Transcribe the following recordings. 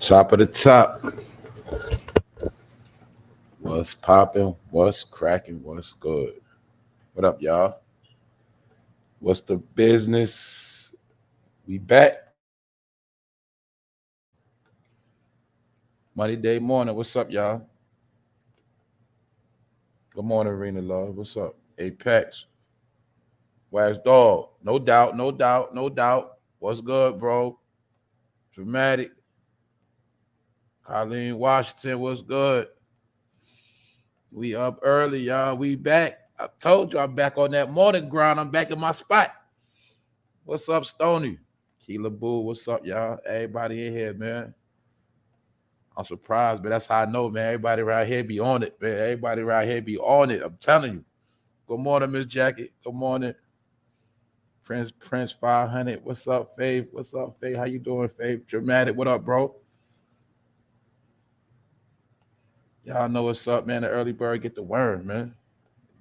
Top of the top. What's popping? What's cracking? What's good? What up, y'all? What's the business? We back. Monday day morning. What's up, y'all? Good morning, Arena Love. What's up? Apex. Wax Dog. No doubt, no doubt, no doubt. What's good, bro? Dramatic. Colleen Washington. What's good? We up early, y'all. We back. I told you I'm back on that morning grind. I'm back in my spot. What's up, Stony? Keela Boo, what's up, y'all? Everybody in here, man. I'm surprised, but that's how I know, man. Everybody around here be on it, man. Everybody around here be on it. I'm telling you. Good morning, Miss Jackie. Good morning. Prince 500. What's up, Fave? What's up, Fave? How you doing, Fave? Dramatic. What up, bro? Y'all know what's up, man. The early bird get the worm, man.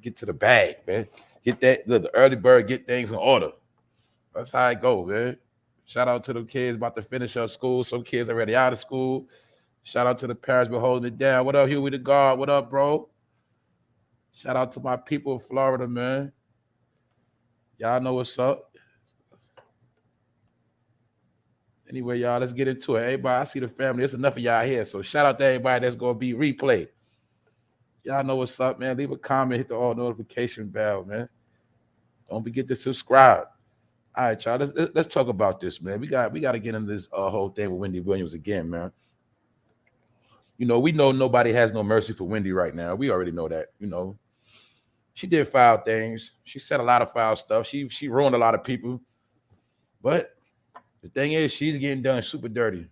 Get to the bag, man. Get that. Look, the early bird get things in order. That's how it go, man. Shout out to the kids about to finish up school. Some kids already out of school. Shout out to the parents for holding it down. What up, Huey the God? What up, bro? Shout out to my people in Florida, man. Y'all know what's up. Anyway, y'all, let's get into it. Everybody, I see the family. It's enough of y'all here. So shout out to everybody that's going to be replayed. Y'all know what's up, man. Leave a comment. Hit the all notification bell, man. Don't forget to subscribe. All right, y'all. Let's talk about this, man. We got to get into this whole thing with Wendy Williams again, man. You know, we know nobody has no mercy for Wendy right now. We already know that. You know, she did foul things. She said a lot of foul stuff. She ruined a lot of people. But the thing is, she's getting done super dirty.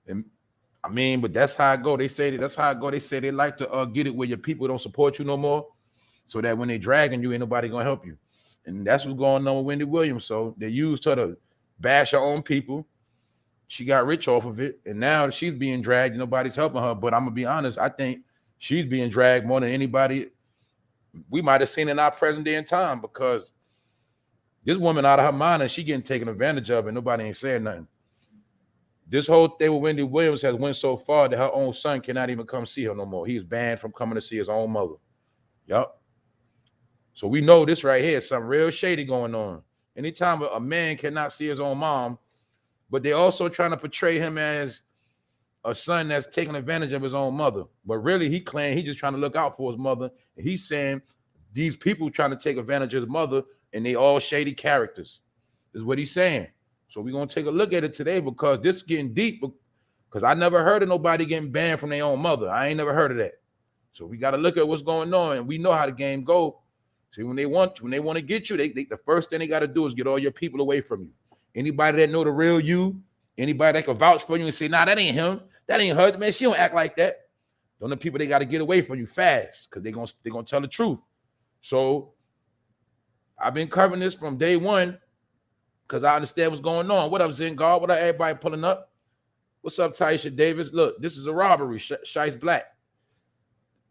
And I mean, but that's how it go. They say that's how it go. They say they like to get it where your people don't support you no more, so that when they dragging you, ain't nobody gonna help you. And that's what's going on with Wendy Williams. So they used her to bash her own people. She got rich off of it, and now she's being dragged. Nobody's helping her. But I'm gonna be honest. I think she's being dragged more than anybody we might have seen in our present day and time, because this woman out of her mind and she getting taken advantage of, and nobody ain't saying nothing. This whole thing with Wendy Williams has went so far that her own son cannot even come see her no more. He's banned from coming to see his own mother. Yup. So we know this right here is something real shady going on. Anytime a man cannot see his own mom, but they're also trying to portray him as a son that's taking advantage of his own mother. But really, he claimed he's just trying to look out for his mother. And he's saying these people trying to take advantage of his mother, and they all shady characters, is what he's saying. So we're going to take a look at it today, because this is getting deep, because I never heard of nobody getting banned from their own mother. I ain't never heard of that. So we got to look at what's going on, and we know how the game go. See, when they want to get you, they the first thing they got to do is get all your people away from you. Anybody that know the real you, anybody that can vouch for you and say, nah, that ain't him, that ain't her, man, she don't act like that. Those are the people they got to get away from you fast, because they're gonna tell the truth. So I've been covering this from day one, because I understand what's going on. What up, Zingard? What up, everybody pulling up? What's up, Taisha Davis? Look, this is a robbery. Shice Black.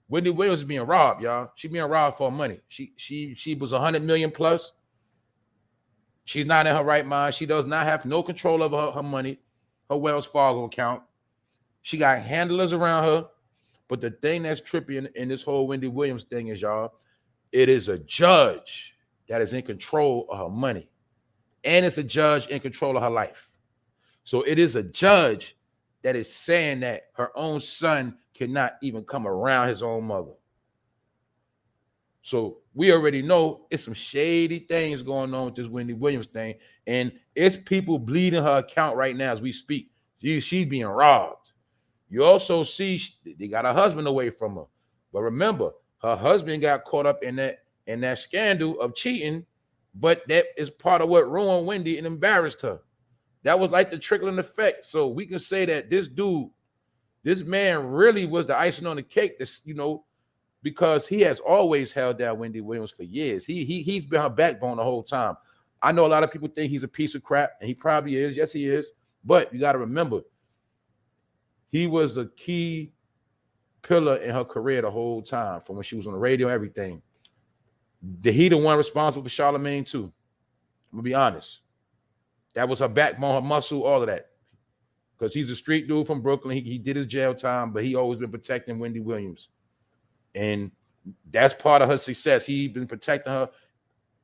Wendy Williams is being robbed, y'all. She being robbed for money. She was 100 million plus. She's not in her right mind. She does not have no control over her money, her Wells Fargo account. She got handlers around her. But the thing that's trippy in this whole Wendy Williams thing is, y'all, it is a judge that is in control of her money. And it's a judge in control of her life. So it is a judge that is saying that her own son cannot even come around his own mother. So we already know it's some shady things going on with this Wendy Williams thing. And it's people bleeding her account right now as we speak. She's being robbed. You also see they got her husband away from her. But remember, her husband got caught up in that scandal of cheating. But that is part of what ruined Wendy and embarrassed her. That was like the trickling effect. So we can say that this man really was the icing on the cake. This, because he has always held down Wendy Williams for years. He's been her backbone the whole time. I know a lot of people think he's a piece of crap, and he probably is. Yes, he is. But you got to remember, he was a key pillar in her career the whole time, from when she was on the radio, everything. He the one responsible for Charlemagne too. I'm gonna be honest. That was her backbone, her muscle, all of that. because he's a street dude from Brooklyn. He did his jail time, but he always been protecting Wendy Williams. And that's part of her success. He been protecting her,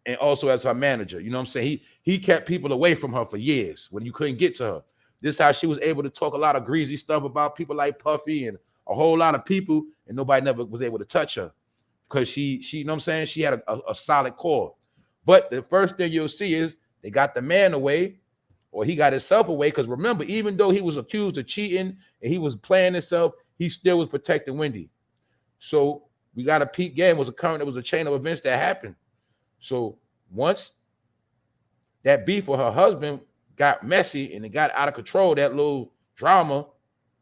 and also as her manager. You know what I'm saying? He kept people away from her for years when you couldn't get to her. This is how she was able to talk a lot of greasy stuff about people like Puffy and a whole lot of people, and nobody never was able to touch her because she you know what I'm saying? She had a solid core. But the first thing you'll see is they got the man away, or he got himself away. Because remember, even though he was accused of cheating and he was playing himself, he still was protecting Wendy. So we got a peep game. It was a chain of events that happened. So once that beef with her husband got messy and it got out of control, that little drama,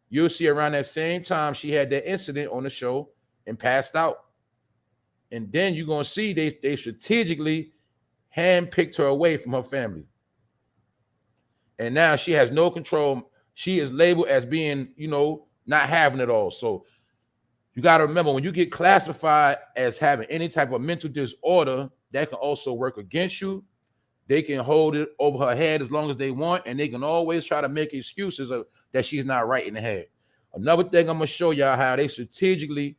you'll see around that same time she had that incident on the show and passed out. And then you're going to see they strategically handpicked her away from her family. And now she has no control. She is labeled as being, not having it all. So you got to remember, when you get classified as having any type of mental disorder, that can also work against you. They can hold it over her head as long as they want, and they can always try to make excuses that she's not right in the head. Another thing I'm going to show y'all how they strategically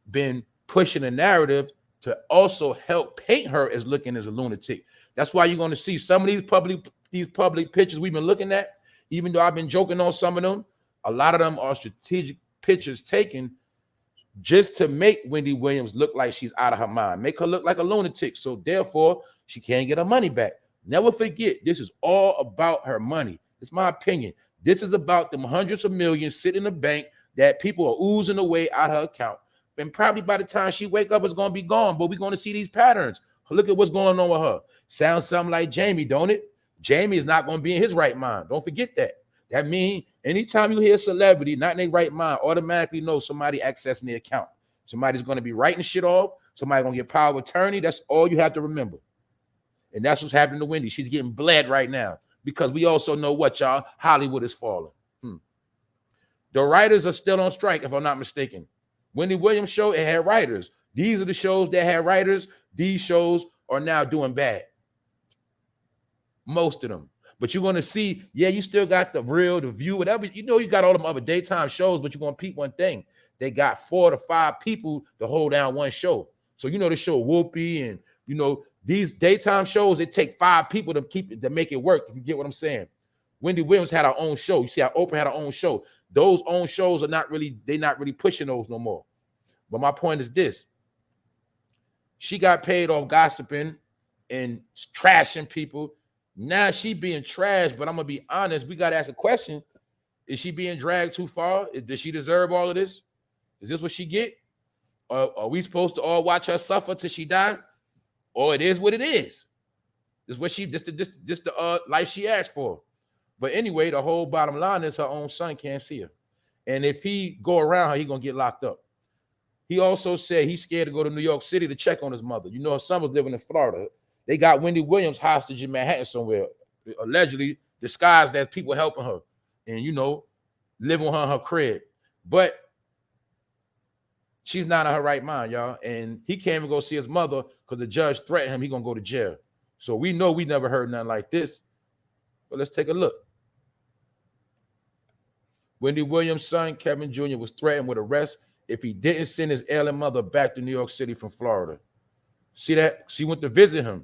been pushing the narrative to also help paint her as looking as a lunatic. That's why you're going to see some of these public pictures we've been looking at, even though I've been joking on some of them, a lot of them are strategic pictures taken just to make Wendy Williams look like she's out of her mind, make her look like a lunatic. So therefore, she can't get her money back. Never forget, this is all about her money. It's my opinion. This is about them hundreds of millions sitting in the bank that people are oozing away out of her account. And probably by the time she wake up, it's going to be gone. But we're going to see these patterns. Look at what's going on with her. Sounds something like Jamie, don't it? Jamie is not going to be in his right mind. Don't forget that. That means anytime you hear a celebrity not in their right mind, automatically know somebody accessing the account. Somebody's going to be writing shit off. Somebody's going to get power of attorney. That's all you have to remember. And that's what's happening to Wendy. She's getting bled right now because we also know what, y'all, Hollywood is falling. The writers are still on strike, if I'm not mistaken. Wendy Williams show, it had writers. These are the shows that had writers. These shows are now doing bad. Most of them. But you're going to see, yeah, you still got The Real, The View, whatever. You got all them other daytime shows, but you're going to peep one thing. They got 4 to 5 people to hold down one show. So, the show Whoopi and, these daytime shows, it take 5 people to make it work, if you get what I'm saying. Wendy Williams had her own show. You see how Oprah had her own show. Those own shows they're not really pushing those no more. But my point is this. She got paid off gossiping and trashing people. Now she being trashed, but I'm going to be honest. We got to ask a question. Is she being dragged too far? Does she deserve all of this? Is this what she get? Are we supposed to all watch her suffer till she die? Or it is what it is. This is what the life she asked for. But anyway, the whole bottom line is her own son can't see her. And if he go around her, he's going to get locked up. He also said he's scared to go to New York City to check on his mother. Her son was living in Florida. They got Wendy Williams hostage in Manhattan somewhere, allegedly disguised as people helping her and, living with her in her crib. But she's not in her right mind, y'all. And he can't even go see his mother because the judge threatened him. He's going to go to jail. So we know we never heard nothing like this. But let's take a look. Wendy Williams' son, Kevin Jr., was threatened with arrest if he didn't send his ailing mother back to New York City from Florida. See that? She went to visit him.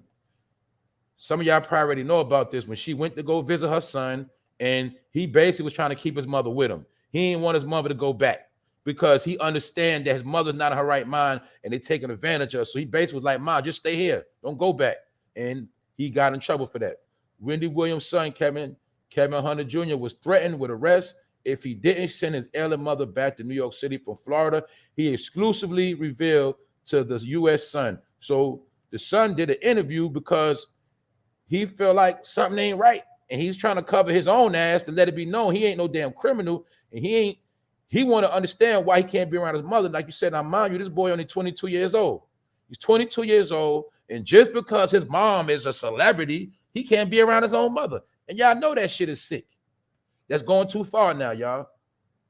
Some of y'all probably already know about this. When she went to go visit her son, and he basically was trying to keep his mother with him. He didn't want his mother to go back because he understands that his mother's not in her right mind and they're taking advantage of her. So he basically was like, "Ma, just stay here. Don't go back." And he got in trouble for that. Wendy Williams' son, Kevin Hunter Jr., was threatened with arrest if he didn't send his ailing mother back to New York City from Florida. He exclusively revealed to the U.S. Sun. So the Sun did an interview because he felt like something ain't right. And he's trying to cover his own ass to let it be known he ain't no damn criminal. And he want to understand why he can't be around his mother. Like you said, now mind you, this boy only 22 years old. He's 22 years old. And just because his mom is a celebrity, he can't be around his own mother. And y'all know that shit is sick. That's going too far now, y'all.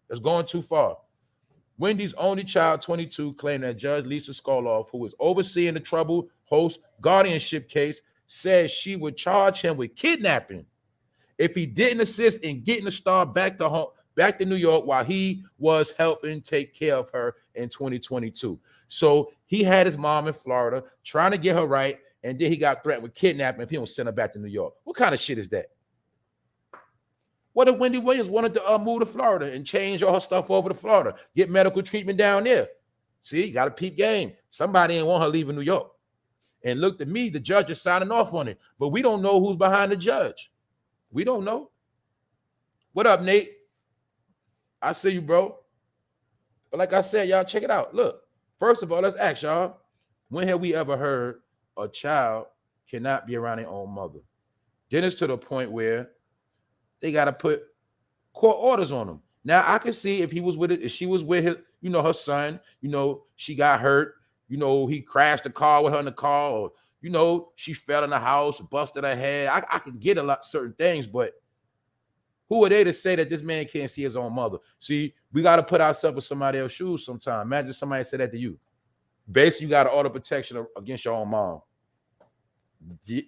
That's going too far. Wendy's only child, 22, claimed that Judge Lisa Skoloff, who was overseeing the troubled host guardianship case, said she would charge him with kidnapping if he didn't assist in getting the star back to home, back to New York, while he was helping take care of her in 2022. So he had his mom in Florida trying to get her right, and then he got threatened with kidnapping if he don't send her back to New York. What kind of shit is that? What if Wendy Williams wanted to move to Florida and change all her stuff over to Florida, get medical treatment down there? See, you got to peep game. Somebody ain't want her leaving New York. And look to me, the judge is signing off on it, but we don't know who's behind the judge. We don't know. What up, Nate? I see you, bro. But like I said, y'all, check it out. Look, first of all, let's ask y'all, when have we ever heard a child cannot be around their own mother? Then it's to the point where they got to put court orders on them. Now, I can see if he was with it, if she was with his, her son, she got hurt, he crashed the car with her in the car, or, she fell in the house, busted her head. I can get a lot certain things, but who are they to say that this man can't see his own mother? See, we got to put ourselves in somebody else's shoes sometime. Imagine somebody said that to you. Basically, you got to order protection against your own mom.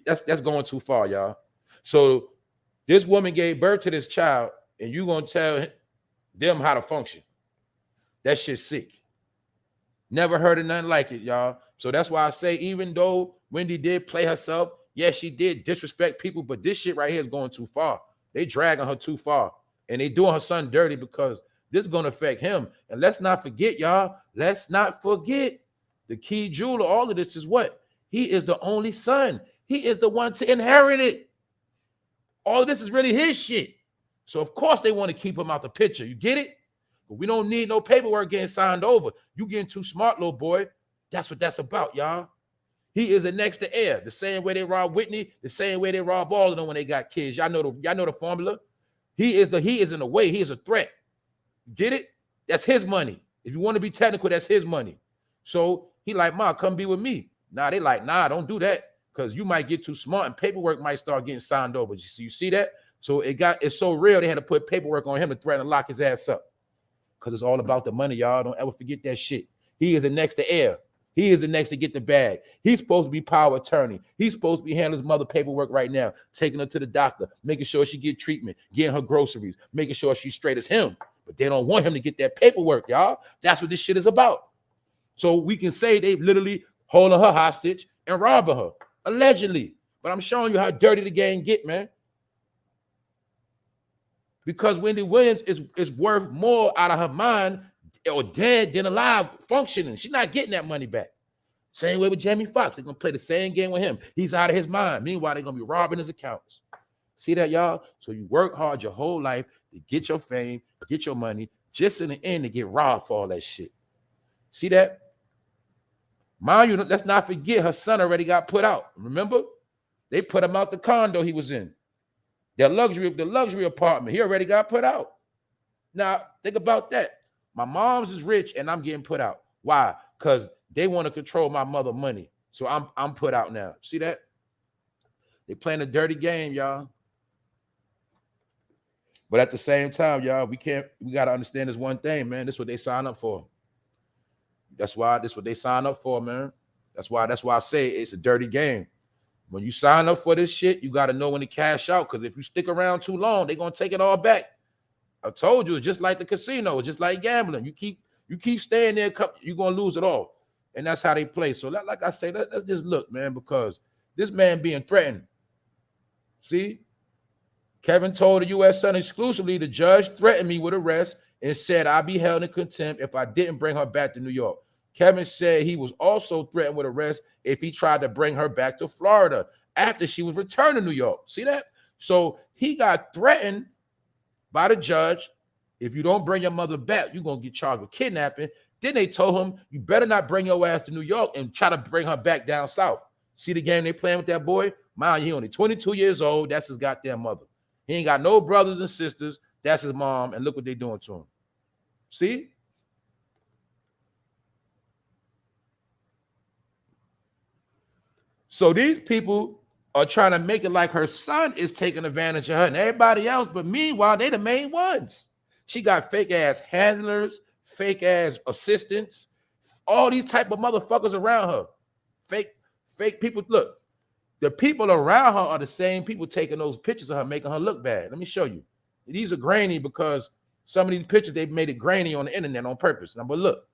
That's going too far, y'all. So this woman gave birth to this child, and you going to tell them how to function. That shit's sick. Never heard of nothing like it, y'all. So that's why I say, even though Wendy did play herself, yes, she did disrespect people, but this shit right here is going too far. They dragging her too far, and they doing her son dirty because this is going to affect him. And let's not forget, y'all, let's not forget the key jewel of all of this is what? He is the only son. He is the one to inherit it. All of this is really his shit. So, of course, they want to keep him out the picture. You get it? But we don't need no paperwork getting signed over. You getting too smart, little boy. That's what that's about, y'all. He is the next to heir. The same way they robbed Whitney, the same way they robbed all of them when they got kids. Y'all know the formula. He is in the way. He is a threat. Get it? That's his money. If you want to be technical, that's his money. So he like, Ma, come be with me. Nah, they like, nah, don't do that. Because you might get too smart and paperwork might start getting signed over. You see that? So it's so real, they had to put paperwork on him to threaten to lock his ass up. Because it's all about the money, y'all. Don't ever forget that shit. He is the next to heir. He is the next to get the bag. He's supposed to be power attorney. He's supposed to be handling his mother paperwork right now, taking her to the doctor, making sure she get treatment, getting her groceries, making sure she's straight as him. But they don't want him to get that paperwork, y'all. That's what this shit is about. So we can say they literally holding her hostage and robbing her, allegedly. But I'm showing you how dirty the game get, man. Because Wendy Williams is worth more out of her mind or dead than alive, functioning. She's not getting that money back. Same way with Jamie Foxx. They're going to play the same game with him. He's out of his mind. Meanwhile, they're going to be robbing his accounts. See that, y'all? So you work hard your whole life to get your fame, get your money, just in the end to get robbed for all that shit. See that? Mind you, let's not forget her son already got put out. Remember? They put him out the condo he was in. The luxury apartment. He already got put out. Now, think about that. My mom's is rich and I'm getting put out. Why? Because they want to control my mother money. So I'm put out now. See that? They playing a dirty game, y'all. But at the same time, y'all, we got to understand this one thing, man. This is what they sign up for. This is what they sign up for, man. That's why I say it's a dirty game. When you sign up for this shit, you got to know when to cash out. Because if you stick around too long, they're going to take it all back. I told you, it's just like the casino. It's just like gambling. You keep staying there, you're going to lose it all. And that's how they play. So like I say, let's just look, man, because this man being threatened. See? Kevin told the U.S. Sun exclusively, the judge threatened me with arrest and said I'd be held in contempt if I didn't bring her back to New York. Kevin said he was also threatened with arrest if he tried to bring her back to Florida after she was returned to New York. See that? So he got threatened by the judge. If you don't bring your mother back, you're going to get charged with kidnapping. Then they told him, you better not bring your ass to New York and try to bring her back down south. See the game they playing with that boy? Mind you, he only 22 years old. That's his goddamn mother. He ain't got no brothers and sisters. That's his mom. And look what they're doing to him. See? So these people are trying to make it like her son is taking advantage of her and everybody else. But meanwhile, they the main ones. She got fake ass handlers, fake ass assistants, all these type of motherfuckers around her. Fake people. Look, The people around her are the same people taking those pictures of her, making her look bad. Let me show you. These are grainy because some of these pictures, they've made it grainy on the internet on purpose. Now, but look,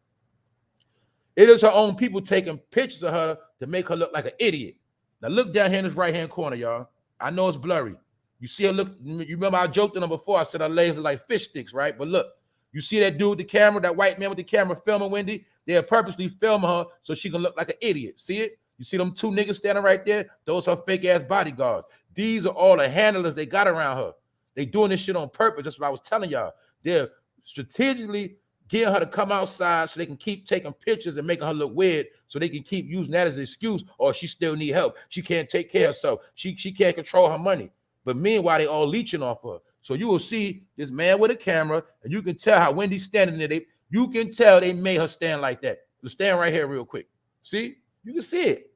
it is her own people taking pictures of her to make her look like an idiot. Now, look down here in this right-hand corner, y'all. I know it's blurry. You see her look, you remember I joked on her before. I said her legs are like fish sticks, right? But look, you see that dude with the camera, that white man with the camera filming Wendy? They're purposely filming her so she can look like an idiot. See it? You see them two niggas standing right there? Those are fake-ass bodyguards. These are all the handlers they got around her. They doing this shit on purpose. That's what I was telling y'all. They're strategically getting her to come outside so they can keep taking pictures and making her look weird so they can keep using that as an excuse. Or she still need help. She can't take care of herself. She can't control her money. But meanwhile, they all leeching off her. So you will see this man with a camera, and you can tell how Wendy's standing there. You can tell they made her stand like that. Let's stand right here real quick. See? You can see it.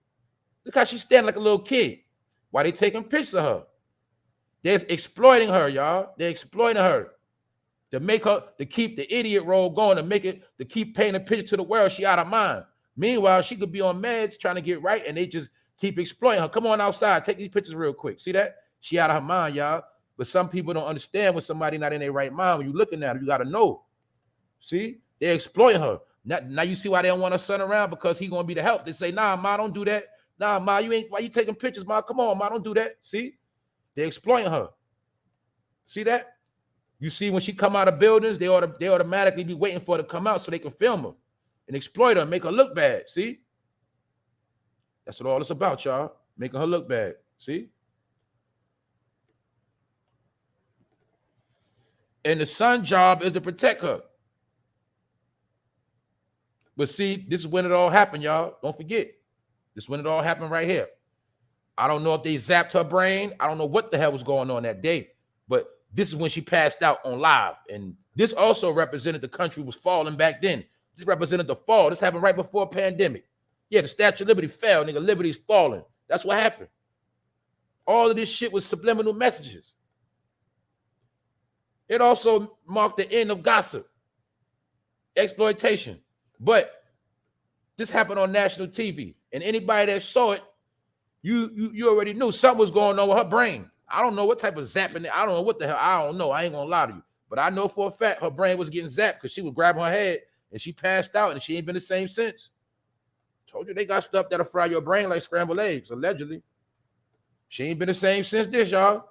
Look how she's standing like a little kid. Why they taking pictures of her? They're exploiting her, y'all. They're exploiting her to make her, to keep the idiot role going, to make it, to keep painting a picture to the world. She out of mind. Meanwhile, she could be on meds trying to get right, and they just keep exploiting her. Come on outside. Take these pictures real quick. See that? She out of her mind, y'all. But some people don't understand when somebody not in their right mind. When you're looking at her, you got to know. See? They're exploiting her. Now you see why they don't want her son around, because he's going to be the help. They say, nah, ma, don't do that. Nah, ma, you ain't, why you taking pictures, ma? Come on, ma, don't do that. See? They're exploiting her. See that? You see when she come out of buildings, they automatically be waiting for her to come out so they can film her and exploit her and make her look bad. See? That's what all it's about, y'all. Making her look bad. See? And the son's job is to protect her. But see, this is when it all happened, y'all. Don't forget. This is when it all happened right here. I don't know if they zapped her brain. I don't know what the hell was going on that day. But this is when she passed out on live. And this also represented the country was falling back then. This represented the fall. This happened right before a pandemic. Yeah, the Statue of Liberty fell. Nigga, Liberty's falling. That's what happened. All of this shit was subliminal messages. It also marked the end of gossip, exploitation. But this happened on national TV. And anybody that saw it, you already knew something was going on with her brain. I don't know what type of zapping. I don't know what the hell. I don't know. I ain't gonna lie to you. But I know for a fact her brain was getting zapped because she was grabbing her head and she passed out and she ain't been the same since. Told you they got stuff that'll fry your brain like scrambled eggs, allegedly. She ain't been the same since this, y'all.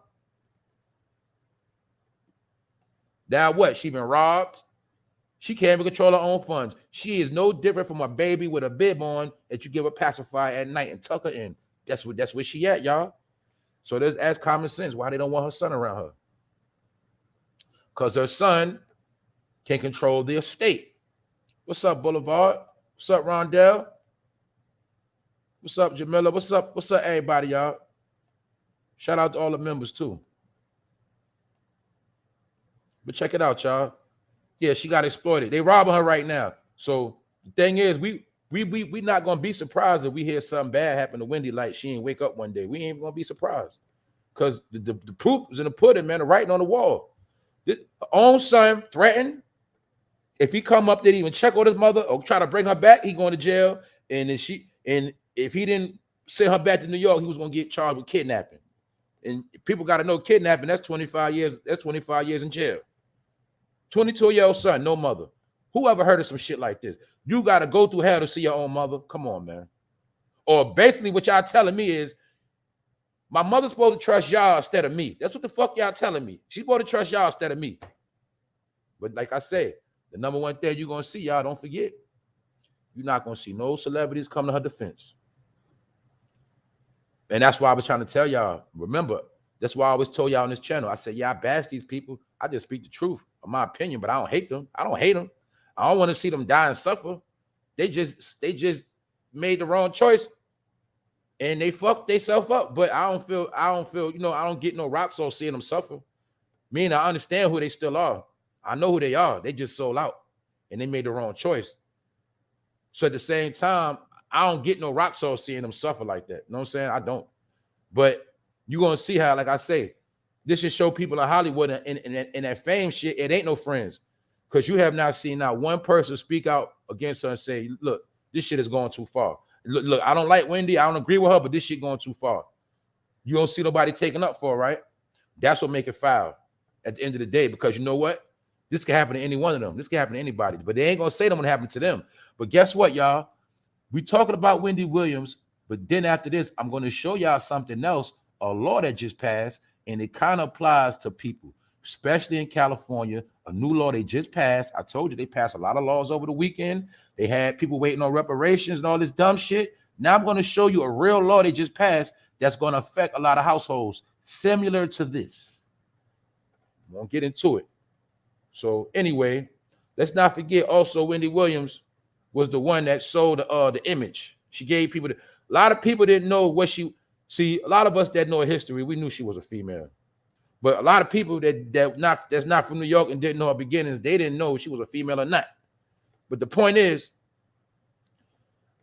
Now what? She been robbed. She can't even control her own funds. She is no different from a baby with a bib on that you give a pacifier at night and tuck her in. That's where she at, y'all. So there's as common sense why they don't want her son around her. Because her son can control the estate. What's up, Boulevard? What's up, Rondell? What's up, Jamila? What's up, everybody, y'all? Shout out to all the members, too. But check it out, y'all. Yeah, she got exploited. They robbing her right now. So the thing is, we not gonna be surprised if we hear something bad happen to Wendy, like she ain't wake up one day. We ain't gonna be surprised. Because the proof is in the pudding, man, the writing on the wall. Her own son threatened. If he come up there to even check on his mother or try to bring her back, he going to jail. And if he didn't send her back to New York, he was gonna get charged with kidnapping. And people got to know kidnapping, that's 25 years. That's 25 years in jail. 22-year-old son, no mother. Who ever heard of some shit like this? You got to go through hell to see your own mother. Come on, man. Or basically what y'all telling me is, my mother's supposed to trust y'all instead of me. That's what the fuck y'all telling me. She's supposed to trust y'all instead of me. But like I said, the number one thing you're going to see, y'all, don't forget, you're not going to see no celebrities come to her defense. And that's why I was trying to tell y'all, remember, that's why I always told y'all on this channel. I said, yeah, I bash these people. I just speak the truth, in my opinion, but I don't hate them. I don't hate them. I don't want to see them die and suffer. They just made the wrong choice and they fucked themselves up. But I don't feel, I don't get no rocks on seeing them suffer. Meaning I understand who they still are. I know who they are. They just sold out and they made the wrong choice. So at the same time, I don't get no rocks on seeing them suffer like that. You know what I'm saying? I don't. But you're going to see how, like I say, this should show people in Hollywood and that fame shit, it ain't no friends. Because you have not seen not one person speak out against her and say, look, this shit is going too far. Look, I don't like Wendy. I don't agree with her, but this shit going too far. You don't see nobody taking up for it, right? That's what make it foul at the end of the day, because you know what? This can happen to any one of them. This can happen to anybody, but they ain't gonna say them when it happened to them. But guess what, y'all? We talking about Wendy Williams, but then after this, I'm going to show y'all something else, a law that just passed, and it kind of applies to people, especially in California, a new law they just passed. I told you they passed a lot of laws over the weekend. They had people waiting on reparations and all this dumb shit. Now I'm going to show you a real law they just passed that's going to affect a lot of households, similar to this. I won't get into it. So anyway, let's not forget also Wendy Williams was the one that sold the image. She gave people, a lot of people didn't know what she, see, a lot of us that know her history, we knew she was a female. But a lot of people that's not from New York and didn't know her beginnings, they didn't know she was a female or not. But the point is,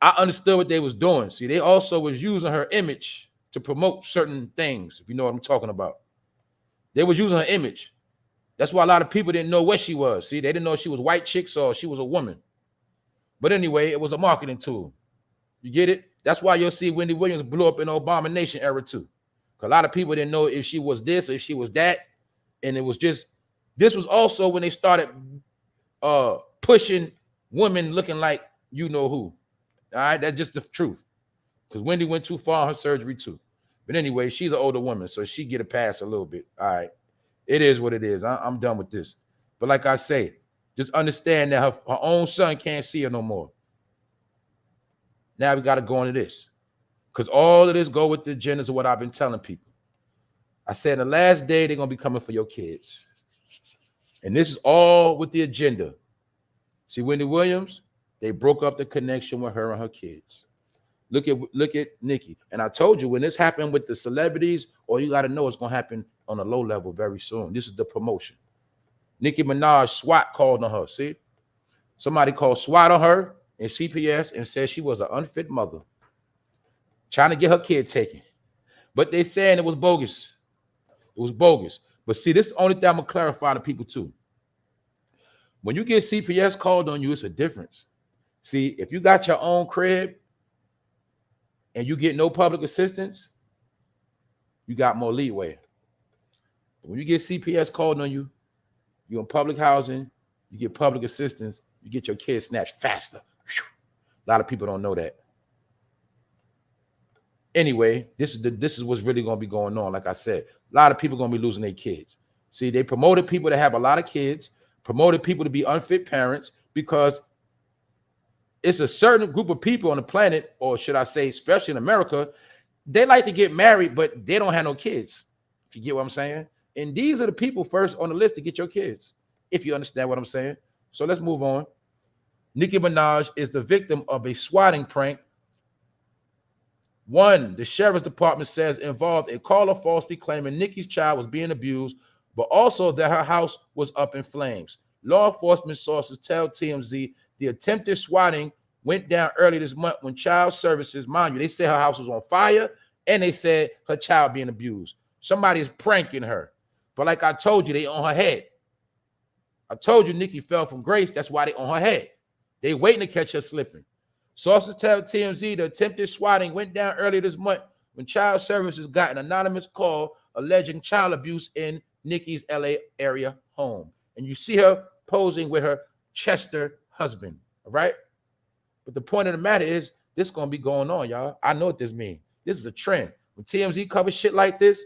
I understood what they was doing. See, they also was using her image to promote certain things, if you know what I'm talking about. They was using her image. That's why a lot of people didn't know what she was. See, they didn't know if she was white chicks or she was a woman. But anyway, it was a marketing tool. You get it? That's why you'll see Wendy Williams blew up in the Obama Nation era too. A lot of people didn't know if she was this or if she was that. And it was just, this was also when they started pushing women looking like you know who. All right, that's just the truth. Because Wendy went too far on her surgery too. But anyway, she's an older woman, so she get a pass a little bit. All right, it is what it is. I'm done with this. But like I say, just understand that her own son can't see her no more. Now we got to go into this. Because all of this go with the agendas of what I've been telling people. I said the last day they're going to be coming for your kids. And this is all with the agenda. See, Wendy Williams, they broke up the connection with her and her kids. Look at Nikki. And I told you, when this happened with the celebrities, all you got to know it's going to happen on a low level very soon. This is the promotion. Nicki Minaj, SWAT called on her. See? Somebody called SWAT on her in CPS and said she was an unfit mother, trying to get her kid taken. But they saying it was bogus. It was bogus. But see, this is the only thing I'm going to clarify to people too. When you get CPS called on you, it's a difference. See, if you got your own crib and you get no public assistance, you got more leeway. But when you get CPS called on you, you're in public housing, you get public assistance, you get your kids snatched faster. A lot of people don't know that. Anyway, this is what's really going to be going on. Like I said, a lot of people are going to be losing their kids. See, they promoted people to have a lot of kids, promoted people to be unfit parents, because it's a certain group of people on the planet, or should I say, especially in America, they like to get married, but they don't have no kids. If you get what I'm saying? And these are the people first on the list to get your kids, if you understand what I'm saying. So let's move on. Nicki Minaj is the victim of a swatting prank. One, the sheriff's department says involved a caller falsely claiming Nicki's child was being abused, but also that her house was up in flames. Law enforcement sources tell TMZ the attempted swatting went down early this month when child services, mind you, they said her house was on fire and they said her child being abused. Somebody is pranking her. But like I told you, they on her head. I told you Nicki fell from grace. That's why they on her head. They waiting to catch her slipping. Sources tell TMZ the attempted swatting went down earlier this month when child services got an anonymous call alleging child abuse in Nicki's LA area home. And you see her posing with her Chester husband, all right? But the point of the matter is, this is going to be going on, y'all. I know what this means. This is a trend. When TMZ covers shit like this,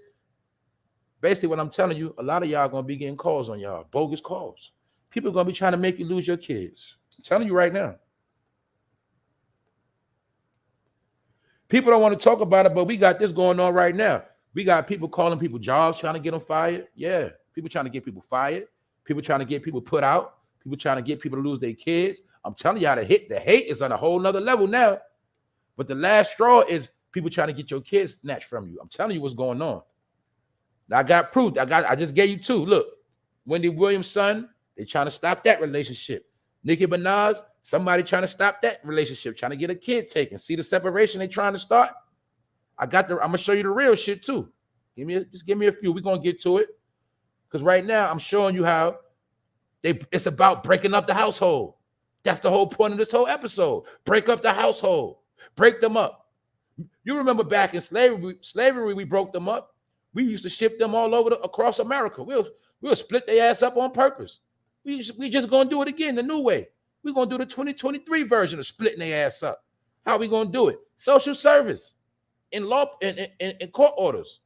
basically what I'm telling you, a lot of y'all going to be getting calls on y'all, bogus calls. People are going to be trying to make you lose your kids. I'm telling you right now. People don't want to talk about it, but we got this going on right now. We got people calling people jobs, trying to get them fired. Yeah, people trying to get people fired. People trying to get people put out. People trying to get people to lose their kids. I'm telling y'all, the hate is on a whole nother level now. But the last straw is people trying to get your kids snatched from you. I'm telling you what's going on. I got proof. I just gave you two. Look, Wendy Williams' son, they trying to stop that relationship. Nicki Minaj, somebody trying to stop that relationship, trying to get a kid taken. See the separation they trying to start? I'm gonna show you the real shit too. Just give me a few. We're gonna get to it. Because right now I'm showing you how it's about breaking up the household. That's the whole point of this whole episode. Break up the household. Break them up. You remember back in slavery, we broke them up. We used to ship them all over across America. We'll split their ass up on purpose. We just gonna do it again the new way. We're gonna do the 2023 version of splitting their ass up. How we gonna do it? Social service, in law, in court orders.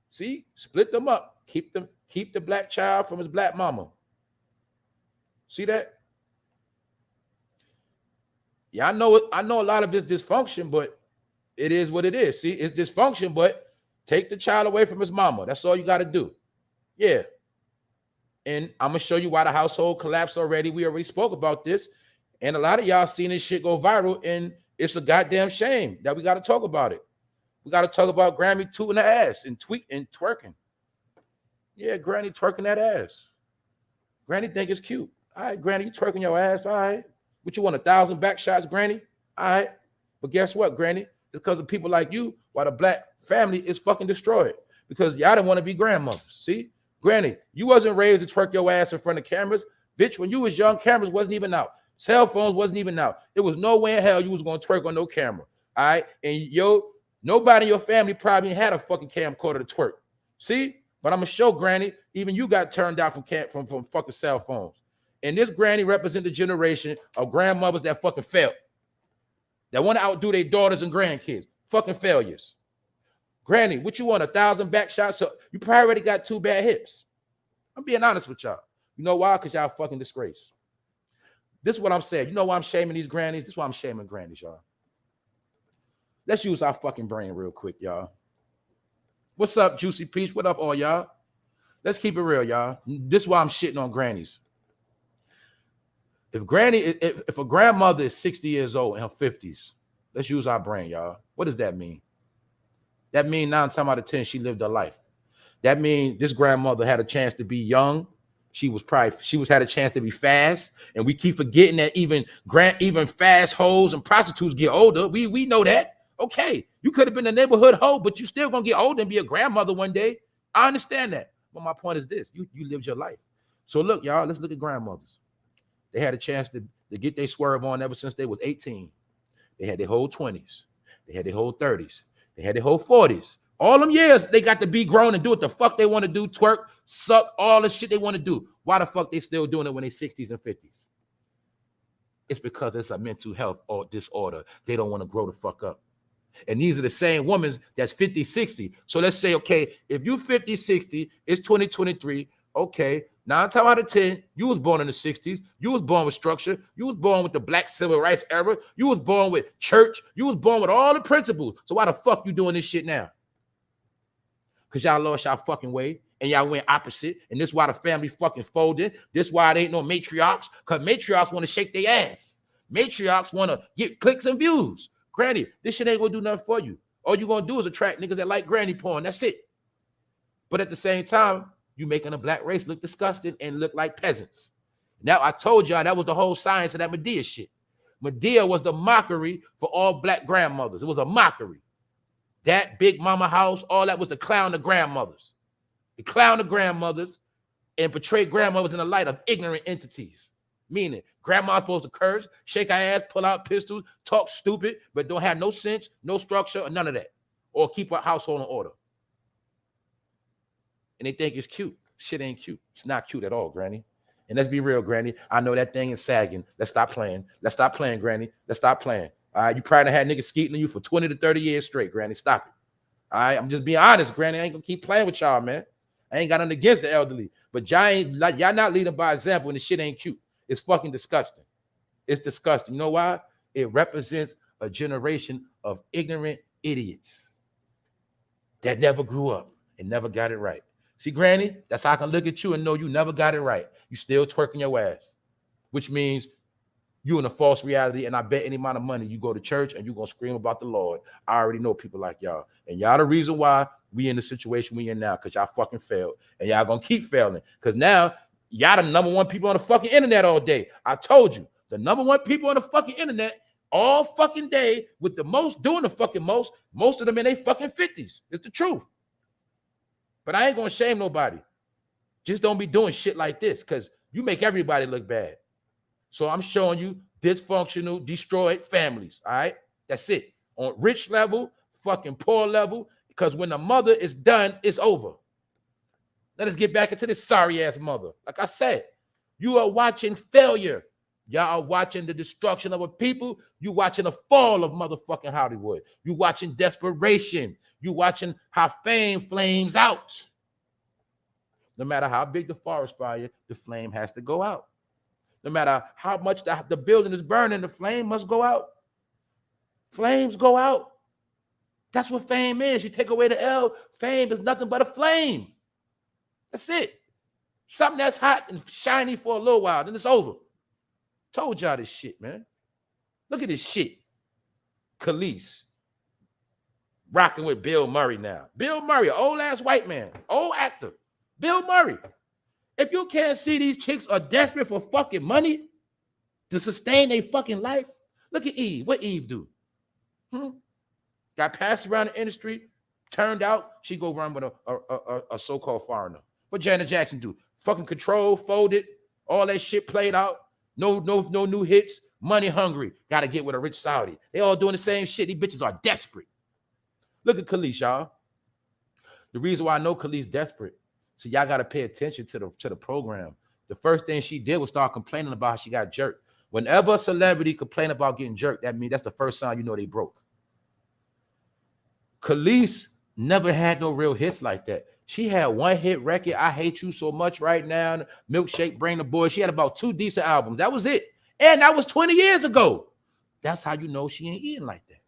See, split them up. Keep the black child from his black mama. See that? Yeah, I know a lot of this dysfunction, but it is what it is. See, it's dysfunction, but take the child away from his mama. That's all you got to do. Yeah. And I'm going to show you why the household collapsed already. We already spoke about this. And a lot of y'all seen this shit go viral, and it's a goddamn shame that we got to talk about it. We got to talk about Grammy tooting the ass and twerking. Yeah, Granny twerking that ass. Granny think it's cute. All right, Granny, you twerking your ass. All right. What you want, 1,000 back shots, Granny? All right. But guess what, Granny? It's because of people like you why the black family is fucking destroyed. Because y'all didn't want to be grandmothers. See? Granny, you wasn't raised to twerk your ass in front of cameras. Bitch, when you was young, cameras wasn't even out. Cell phones wasn't even out. There was no way in hell you was going to twerk on no camera. All right? And nobody in your family probably had a fucking camcorder to twerk. See? But I'm going to show Granny, even you got turned down from fucking cell phones. And this Granny represents the generation of grandmothers that fucking failed. That want to outdo their daughters and grandkids. Fucking failures. Granny, what you want, 1,000 back shots? So you probably already got 2 bad hips. I'm being honest with y'all. You know why? Because y'all fucking disgrace. This is what I'm saying. You know why I'm shaming these grannies? This is why I'm shaming grannies, y'all. Let's use our fucking brain real quick, y'all. What's up, Juicy Peach? What up, all y'all? Let's keep it real, y'all. This is why I'm shitting on grannies. If a grandmother is 60 years old in her 50s, let's use our brain, y'all. What does that mean? That means 9 times out of 10, she lived her life. That means this grandmother had a chance to be young. She had a chance to be fast. And we keep forgetting that even fast hoes and prostitutes get older. We know that. Okay, you could have been a neighborhood hoe, but you still gonna get older and be a grandmother one day. I understand that. But my point is this: you lived your life. So look, y'all, let's look at grandmothers. They had a chance to get their swerve on ever since they was 18. They had their whole 20s. They had their whole 30s. They had their whole 40s. All them years, they got to be grown and do what the fuck they want to do, twerk, suck, all the shit they want to do. Why the fuck they still doing it when they 60s and 50s? It's because it's a mental health or disorder. They don't want to grow the fuck up. And these are the same women that's 50, 60. So let's say, okay, if you 50, 60, it's 2023, okay, 9 times out of 10, you was born in the 60s. You was born with structure. You was born with the black civil rights era. You was born with church. You was born with all the principles. So why the fuck you doing this shit now? Because y'all lost y'all fucking way and y'all went opposite. And this is why the family fucking folded. This is why there ain't no matriarchs. Because matriarchs want to shake their ass. Matriarchs want to get clicks and views. Granny, this shit ain't going to do nothing for you. All you going to do is attract niggas that like granny porn. That's it. But at the same time, you making a black race look disgusting and look like peasants. Now, I told y'all that was the whole science of that Medea shit. Medea was the mockery for all black grandmothers. It was a mockery. That big mama house, all that was the clown of grandmothers. The clown of grandmothers and portray grandmothers in the light of ignorant entities. Meaning, grandma's supposed to curse, shake her ass, pull out pistols, talk stupid, but don't have no sense, no structure, or none of that. Or keep her household in order. And they think it's cute. Shit ain't cute. It's not cute at all, Granny. And let's be real, Granny. I know that thing is sagging. Let's stop playing. Let's stop playing, Granny. Let's stop playing. All right, you probably had niggas skeeting on you for 20 to 30 years straight, Granny. Stop it. All right, I'm just being honest, Granny. I ain't gonna keep playing with y'all, man. I ain't got nothing against the elderly, but y'all not leading by example, and the shit ain't cute. It's fucking disgusting. It's disgusting. You know why? It represents a generation of ignorant idiots that never grew up and never got it right. See, Granny, that's how I can look at you and know you never got it right. You still twerking your ass, which means you in a false reality. And I bet any amount of money you go to church and you're going to scream about the Lord. I already know people like y'all. And y'all the reason why we in the situation we in now, because y'all fucking failed. And y'all going to keep failing. Because now y'all the number one people on the fucking internet all day. I told you, the number one people on the fucking internet all fucking day with the most, doing the fucking most of them in their fucking 50s. It's the truth. But I ain't going to shame nobody. Just don't be doing shit like this because you make everybody look bad. So I'm showing you dysfunctional, destroyed families, all right? That's it. on rich level, fucking poor level, because when the mother is done, it's over. Let us get back into this sorry ass mother. Like I said, you are watching failure. Y'all are watching the destruction of a people. You watching the fall of motherfucking Hollywood. You watching desperation. You watching how fame flames out. No matter how big the forest fire, the flame has to go out. No matter how much the building is burning, the flame must go out. Flames go out. That's what fame is. You take away the L, fame is nothing but a flame. That's it. Something that's hot and shiny for a little while, then it's over. Told y'all this shit, man. Look at this shit. Khalees. Rocking with Bill Murray now. Bill Murray, old ass white man, old actor. Bill Murray. If you can't see these chicks are desperate for fucking money to sustain their fucking life, look at Eve. What Eve do? Got passed around the industry, turned out, she go run with a so-called foreigner. What Janet Jackson do? Fucking control, folded, all that shit played out. No new hits. Money hungry. Got to get with a rich Saudi. They all doing the same shit. These bitches are desperate. Look at Khalees, y'all. The reason why I know Khalees desperate, so y'all got to pay attention to the program. The first thing she did was start complaining about how she got jerked. Whenever a celebrity complain about getting jerked, that means that's the first sign you know they broke. Khalees never had no real hits like that. She had one hit record, I Hate You So Much Right Now, Milkshake, Bring the Boys. She had about 2 decent albums. That was it. And that was 20 years ago. That's how you know she ain't eating like that.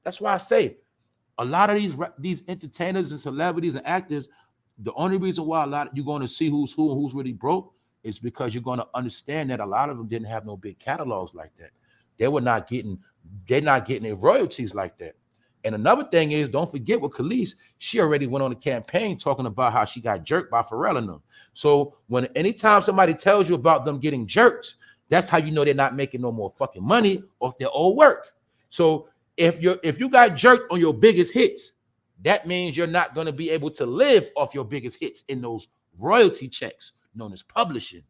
That's why I say a lot of these entertainers and celebrities and actors, the only reason why you're going to see who's who and who's really broke is because you're going to understand that a lot of them didn't have no big catalogs like that. They're not getting their royalties like that. And another thing is, don't forget with Khalees, she already went on a campaign talking about how she got jerked by Pharrell and them. So anytime somebody tells you about them getting jerked, that's how you know they're not making no more fucking money off their old work. So if you got jerked on your biggest hits, that means you're not going to be able to live off your biggest hits in those royalty checks known as publishing.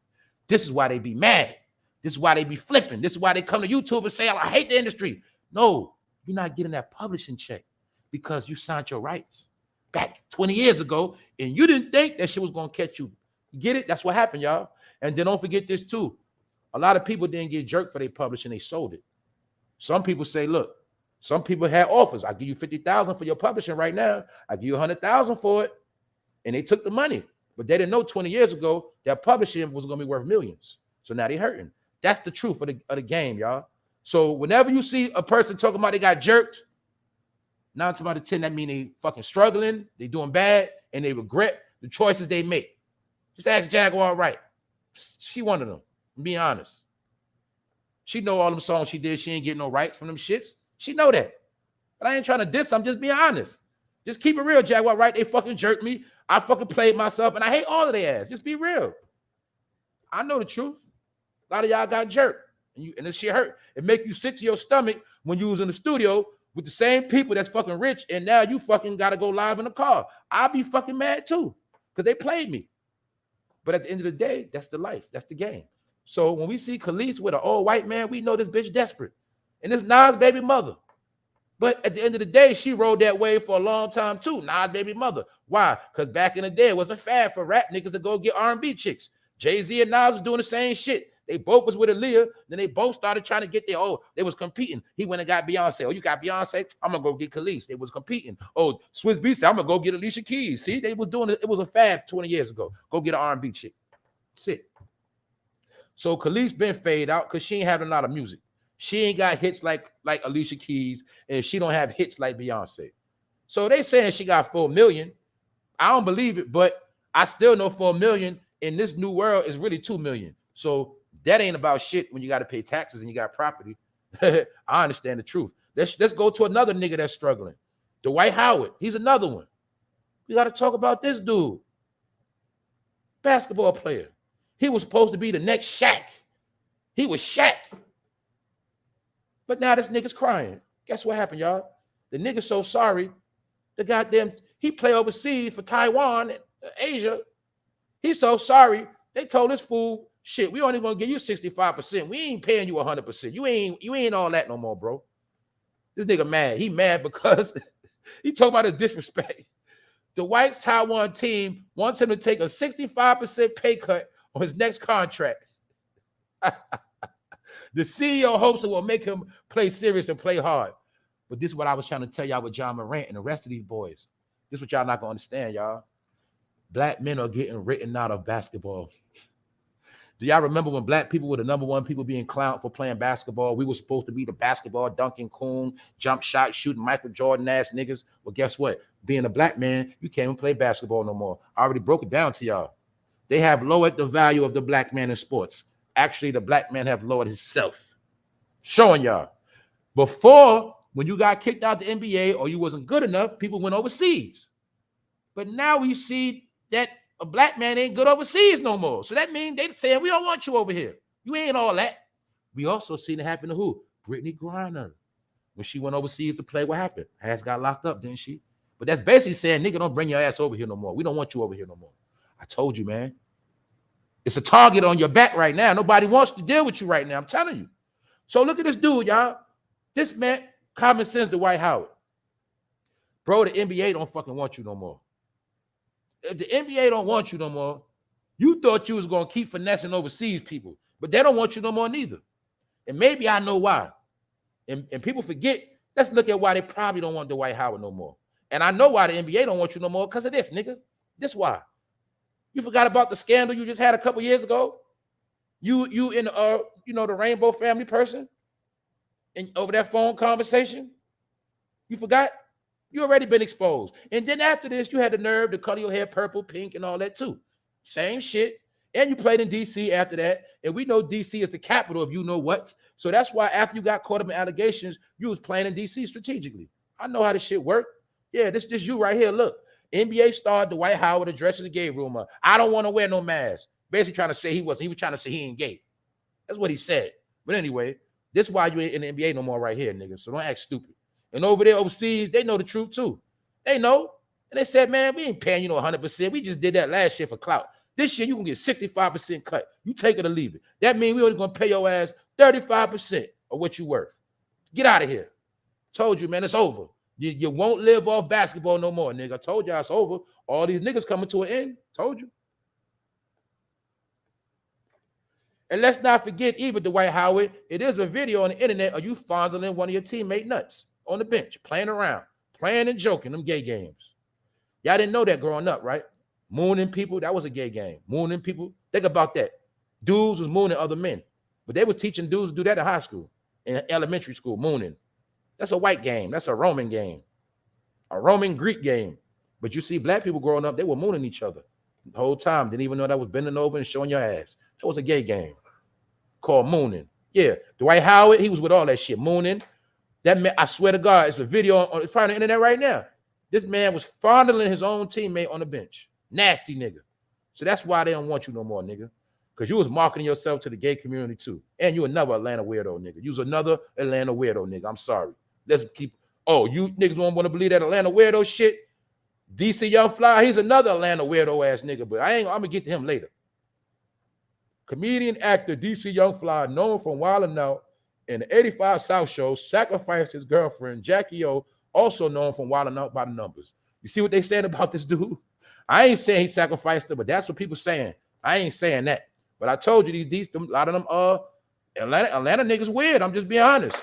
This is why they be mad. This is why they be flipping. This is why they come to YouTube and say, I hate the industry. No. You're not getting that publishing check because you signed your rights back 20 years ago and you didn't think that shit was going to catch you. You get it? That's what happened, y'all. And then don't forget this too. A lot of people didn't get jerked for their publishing. They sold it. Some people say, look, some people had offers. I give you $50,000 for your publishing right now. I give you $100,000 for it. And they took the money. But they didn't know 20 years ago that publishing was going to be worth millions. So now they're hurting. That's the truth of the game, y'all. So whenever you see a person talking about they got jerked, 9 times out of 10, that mean they fucking struggling, they doing bad, and they regret the choices they make. Just ask Jaguar Wright. She one of them. I'm being honest. She know all them songs she did. She ain't getting no rights from them shits. She know that. But I ain't trying to diss. I'm just being honest. Just keep it real, Jaguar Wright. They fucking jerked me. I fucking played myself, and I hate all of their ass. Just be real. I know the truth. A lot of y'all got jerked. And this shit hurt. It make you sick to your stomach when you was in the studio with the same people that's fucking rich, and now you fucking gotta go live in the car. I'll be fucking mad too, because they played me. But at the end of the day, that's the life. That's the game. So when we see Khalees with an old white man, we know this bitch desperate. And this Nas baby mother. But at the end of the day, she rode that wave for a long time too. Nas baby mother. Why? Because back in the day, it was a fad for rap niggas to go get R&B chicks. Jay-Z and Nas was doing the same shit. They both was with Aaliyah. Then they both started trying to get they was competing. He went and got Beyonce. Oh, you got Beyonce? I'm going to go get Khalees. They was competing. Oh, Swiss Beats, I'm going to go get Alicia Keys. See, they was doing it. It was a fad 20 years ago. Go get an R&B chick. That's it. So Khalees been fade out because she ain't having a lot of music. She ain't got hits like Alicia Keys, and she don't have hits like Beyonce. So they saying she got 4 million. I don't believe it, but I still know 4 million in this new world is really 2 million. So that ain't about shit when you got to pay taxes and you got property. I understand the truth. Let's go to another nigga that's struggling. Dwight Howard. He's another one. We got to talk about this dude. Basketball player. He was supposed to be the next Shaq. He was Shaq. But now this nigga's crying. Guess what happened, y'all? The nigga's so sorry. He play overseas for Taiwan and Asia. He's so sorry. They told this fool, shit, we only gonna give you 65%. We ain't paying you 100%. You ain't all that no more, bro. This nigga mad. He mad because he talking about his disrespect. The white Taiwan team wants him to take a 65% pay cut on his next contract. The CEO hopes it will make him play serious and play hard. But this is what I was trying to tell y'all with John Morant and the rest of these boys. This is what y'all not going to understand, y'all. Black men are getting written out of basketball. Do y'all remember when black people were the number one people being clowned for playing basketball? We were supposed to be the basketball dunking coon, jump shot, shooting Michael Jordan ass niggas. Well, guess what? Being a black man, you can't even play basketball no more. I already broke it down to y'all. They have lowered the value of the black man in sports. Actually, the black man have lowered himself. Showing y'all. Before, when you got kicked out the NBA or you wasn't good enough, people went overseas. But now we see that a black man ain't good overseas no more. So that means they saying, we don't want you over here. You ain't all that. We also seen it happen to who? Brittany Griner. When she went overseas to play, what happened? Ass got locked up, didn't she? But that's basically saying, nigga, don't bring your ass over here no more. We don't want you over here no more. I told you, man. It's a target on your back right now. Nobody wants to deal with you right now. I'm telling you. So look at this dude, y'all. This man, common sense to Dwight Howard. Bro, the NBA don't fucking want you no more. If the NBA don't want you no more, you thought you was going to keep finessing overseas people, but they don't want you no more neither. And maybe I know why. And people forget, let's look at why they probably don't want Dwight Howard no more. And I know why the NBA don't want you no more, because of this, nigga. This why. You forgot about the scandal you just had a couple years ago? You in the Rainbow family person? And over that phone conversation? You forgot? You already been exposed. And then after this, you had the nerve to color your hair purple, pink, and all that too. Same shit. And you played in D.C. after that. And we know D.C. is the capital of you-know-what. So that's why after you got caught up in allegations, you was playing in D.C. strategically. I know how this shit work. Yeah, this you right here. Look, NBA star Dwight Howard addresses the gay rumor. I don't want to wear no mask. Basically trying to say he was trying to say he ain't gay. That's what he said. But anyway, this is why you ain't in the NBA no more right here, nigga. So don't act stupid. And over there overseas, they know the truth too. They know. And they said, man, we ain't paying you 100%. We just did that last year for clout. This year, you can get 65% cut. You take it or leave it. That means we only going to pay your ass 35% of what you worth. Get out of here. Told you, man, it's over. You won't live off basketball no more, nigga. I told y'all it's over. All these niggas coming to an end. Told you. And let's not forget, even Dwight Howard, it is a video on the internet of you fondling one of your teammate nuts on the bench, playing around, playing and joking them gay games. Y'all didn't know that growing up, right? Mooning people, that was a gay game. Mooning people, think about that. Dudes was mooning other men. But they was teaching dudes to do that in high school, in elementary school, mooning. That's a white game. That's a Roman game. A Roman Greek game. But you see black people growing up, they were mooning each other the whole time. Didn't even know that was bending over and showing your ass. That was a gay game called mooning. Yeah, Dwight Howard, he was with all that shit, mooning. That man, I swear to God, it's a video it's probably on the internet right now. This man was fondling his own teammate on the bench. Nasty nigga. So that's why they don't want you no more, nigga. Because you was marketing yourself to the gay community too. And you another Atlanta weirdo, nigga. You was another Atlanta weirdo, nigga. I'm sorry. Let's keep, you niggas don't want to believe that Atlanta weirdo shit. DC Young Fly, he's another Atlanta weirdo ass nigga, but I'm gonna get to him later. Comedian actor DC Young Fly, known from Wild 'N Out in the 85 South Show, sacrificed his girlfriend, Jackie O, also known from Wild 'N Out by the Numbers. You see what they saying about this dude? I ain't saying he sacrificed her, but that's what people saying. I ainain't saying that. But I told you, a lot of them Atlanta niggas weird. I'm just being honest.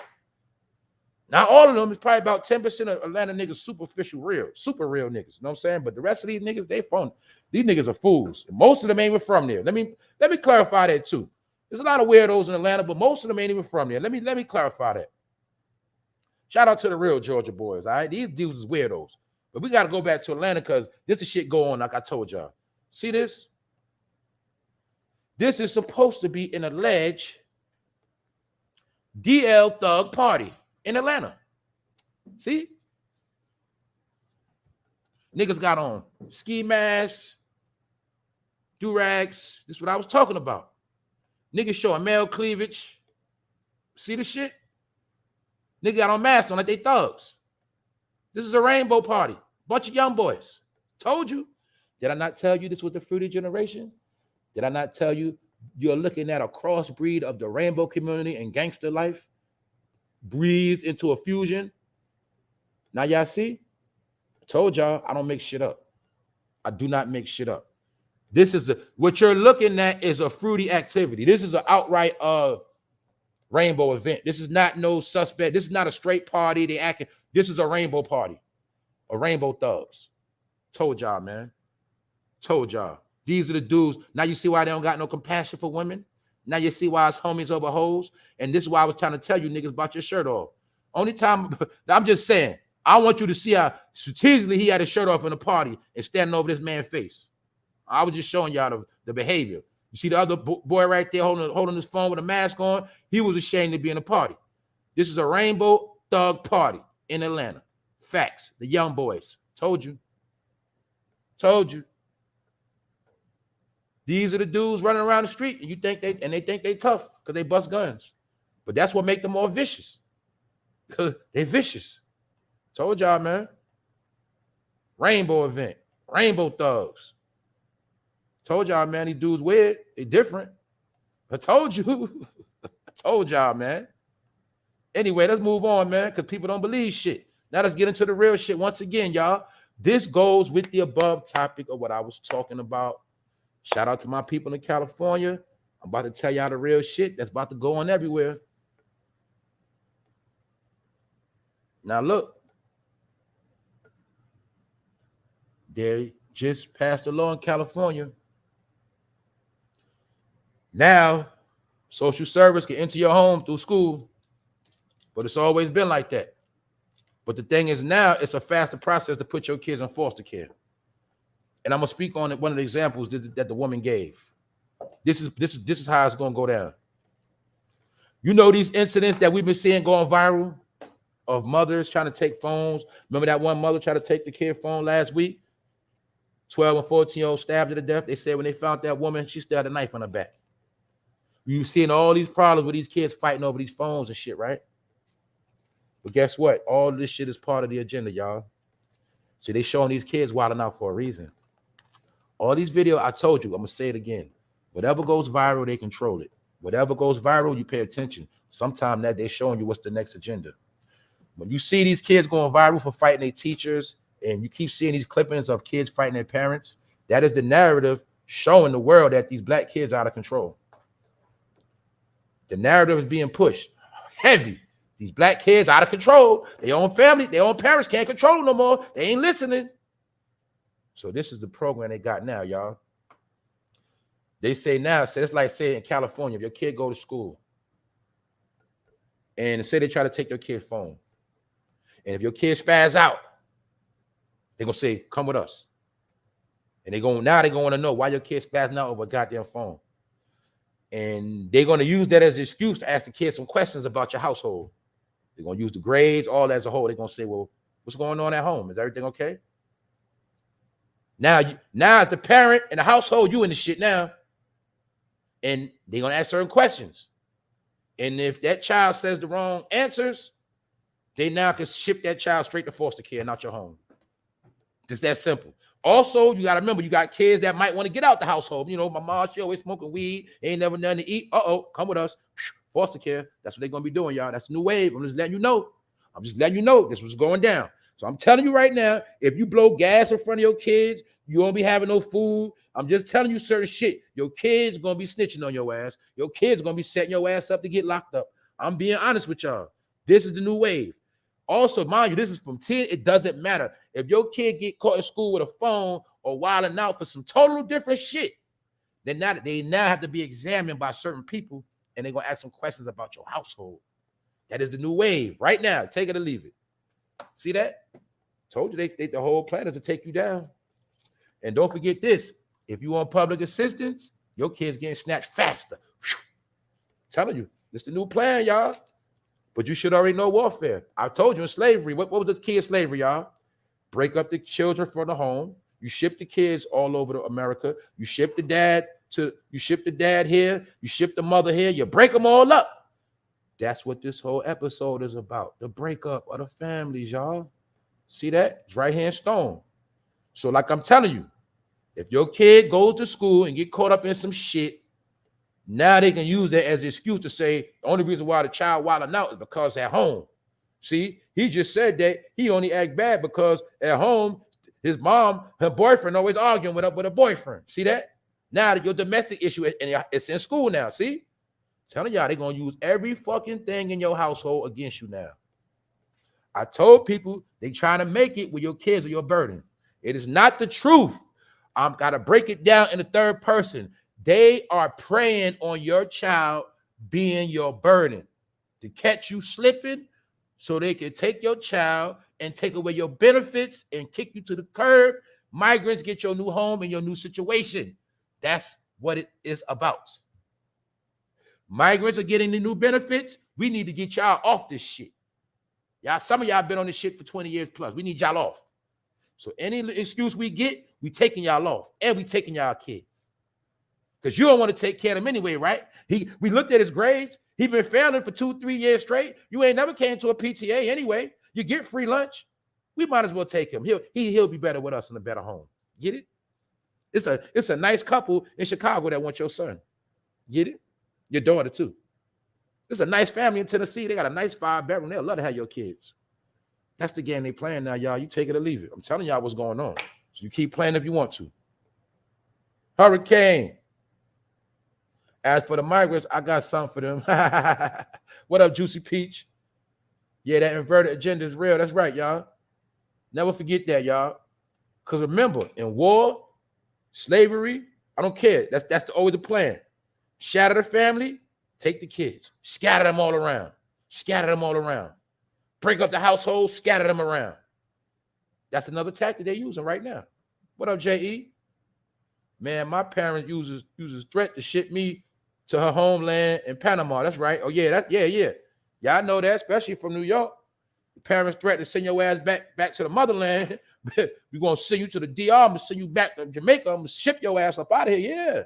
Not all of them. It's probably about 10% of Atlanta niggas super real niggas. You know what I'm saying? But the rest of these niggas, they phony. These niggas are fools. Most of them ain't even from there. Let me clarify that too. There's a lot of weirdos in Atlanta, but most of them ain't even from there. Let me clarify that. Shout out to the real Georgia boys. All right, these dudes is weirdos. But we got to go back to Atlanta because this is shit go on like I told y'all. See this? This is supposed to be an alleged DL thug party in Atlanta. See? Niggas got on ski masks, do-rags. This is what I was talking about. Niggas showing male cleavage. See the shit? Niggas got on masks on like they thugs. This is a rainbow party. Bunch of young boys. Told you. Did I not tell you this was the fruity generation? Did I not tell you you're looking at a crossbreed of the rainbow community and gangster life breathed into a fusion? Now y'all see? I told y'all I don't make shit up. I do not make shit up. This is what you're looking at is a fruity activity. This is an outright rainbow event. This is not no suspect. This is not a straight party. They acting. This is a rainbow party, a rainbow thugs. Told y'all, man. Told y'all. These are the dudes. Now you see why they don't got no compassion for women. Now you see why it's homies over hoes. And this is why I was trying to tell you niggas about your shirt off. Only time I'm just saying, I want you to see how strategically he had his shirt off in a party and standing over this man's face. I was just showing y'all the behavior. You see the other boy right there holding his phone with a mask on? He was ashamed to be in a party. This is a rainbow thug party in Atlanta. Facts. The young boys. Told you. Told you. These are the dudes running around the street, and they think they tough because they bust guns. But that's what make them more vicious. Because they vicious. Told y'all, man. Rainbow event. Rainbow thugs. Told y'all, man, these dudes weird. They different. I told you. I told y'all, man. Anyway, let's move on, man, because people don't believe shit. Now let's get into the real shit once again, y'all. This goes with the above topic of what I was talking about. Shout out to my people in California. I'm about to tell y'all the real shit that's about to go on everywhere. Now look. They just passed a law in California. Now, social service can enter your home through school, but it's always been like that. But the thing is now, it's a faster process to put your kids in foster care. And I'm gonna speak on it. One of the examples that the woman gave. This is how it's gonna go down. You know these incidents that we've been seeing going viral of mothers trying to take phones. Remember that one mother tried to take the kid phone last week? 12 and 14-year-old stabbed her to death. They said when they found that woman, she still had a knife on her back. You're seeing all these problems with these kids fighting over these phones and shit, right? But guess what? All this shit is part of the agenda, y'all. See, they showing these kids wilding out for a reason. All these videos, I told you, I'm going to say it again. Whatever goes viral, they control it. Whatever goes viral, you pay attention. Sometimes that they're showing you what's the next agenda. When you see these kids going viral for fighting their teachers, and you keep seeing these clippings of kids fighting their parents, that is the narrative showing the world that these black kids are out of control. The narrative is being pushed heavy. These black kids out of control. Their own family, their own parents can't control them no more. They ain't listening. So this is the program they got now, y'all. They say now, so it's like say in California, if your kid go to school and say they try to take your kid's phone, and if your kid spaz out, they're gonna say, come with us. And they're going to know why your kid spazzing out over a goddamn phone. And they're going to use that as an excuse to ask the kids some questions about your household. They're going to use the grades, all as a whole. They're going to say, well, what's going on at home? Is everything okay? Now as the parent in the household, you in the shit now. And they're going to ask certain questions. And if that child says the wrong answers, they now can ship that child straight to foster care, not your home. It's that simple. Also, you got to remember, you got kids that might want to get out the household. You know, my mom, she always smoking weed, ain't never nothing to eat. Come with us. Foster care. That's what they're going to be doing, y'all. That's a new wave. I'm just letting you know. This was going down. So I'm telling you right now, if you blow gas in front of your kids, you won't be having no food. I'm just telling you certain shit. Your kids going to be snitching on your ass. Your kids going to be setting your ass up to get locked up. I'm being honest with y'all. This is the new wave. Also, mind you, this is from 10. It doesn't matter. If your kid get caught in school with a phone or wilding out for some total different shit, then they now have to be examined by certain people, and they're going to ask some questions about your household. That is the new wave right now. Take it or leave it. See that? Told you the whole plan is to take you down. And don't forget this. If you want public assistance, your kid's getting snatched faster. Telling you, it's the new plan, y'all. But you should already know warfare. I told you in slavery, what was the key of slavery, y'all? Break up the children from the home. You ship the kids all over to America. You ship the dad here. You ship the mother here. You break them all up. That's what this whole episode is about. The breakup of the families, y'all. See that? It's right here in stone. So like I'm telling you, if your kid goes to school and get caught up in some shit, now they can use that as an excuse to say the only reason why the child wilding out is because at home. See, he just said that he only act bad because at home, his mom, her boyfriend always arguing with her boyfriend. See that? Now your domestic issue, and it's in school now. See? Telling y'all they're going to use every fucking thing in your household against you now. I told people they trying to make it with your kids or your burden. It is not the truth. I'm got to break it down in the third person. They are preying on your child being your burden to catch you slipping so they can take your child and take away your benefits and kick you to the curb. Migrants get your new home and your new situation. That's what it is about. Migrants are getting the new benefits. We need to get y'all off this shit. Y'all, some of y'all been on this shit for 20 years plus. We need y'all off. So any excuse we get, we taking y'all off. And we taking y'all kids. Because you don't want to take care of them anyway, right? We looked at his grades. He been failing for 2-3 years straight. You ain't never came to a PTA anyway. You get free lunch. We might as well take him. He'll be better with us in a better home. Get it? It's a nice couple in Chicago that want your son. Get it? Your daughter too. It's a nice family in Tennessee. They got a nice 5-bedroom. They'll love to have your kids. That's the game they playing now, y'all. You take it or leave it. I'm telling y'all what's going on. So you keep playing if you want to. Hurricane. As for the migrants, I got something for them. What up, Juicy Peach? Yeah, that inverted agenda is real. That's right, y'all. Never forget that, y'all. Because remember, in war, slavery, I don't care. That's always the plan. Shatter the family, take the kids. Scatter them all around. Scatter them all around. Break up the household, scatter them around. That's another tactic they're using right now. What up, J.E.? Man, my parents uses threat to ship me to her homeland in Panama. That's right. Oh, yeah, yeah. Y'all know that, especially from New York. The parents threat to send your ass back to the motherland. We're going to send you to the DR. I'm going to send you back to Jamaica. I'm going to ship your ass up out of here. Yeah,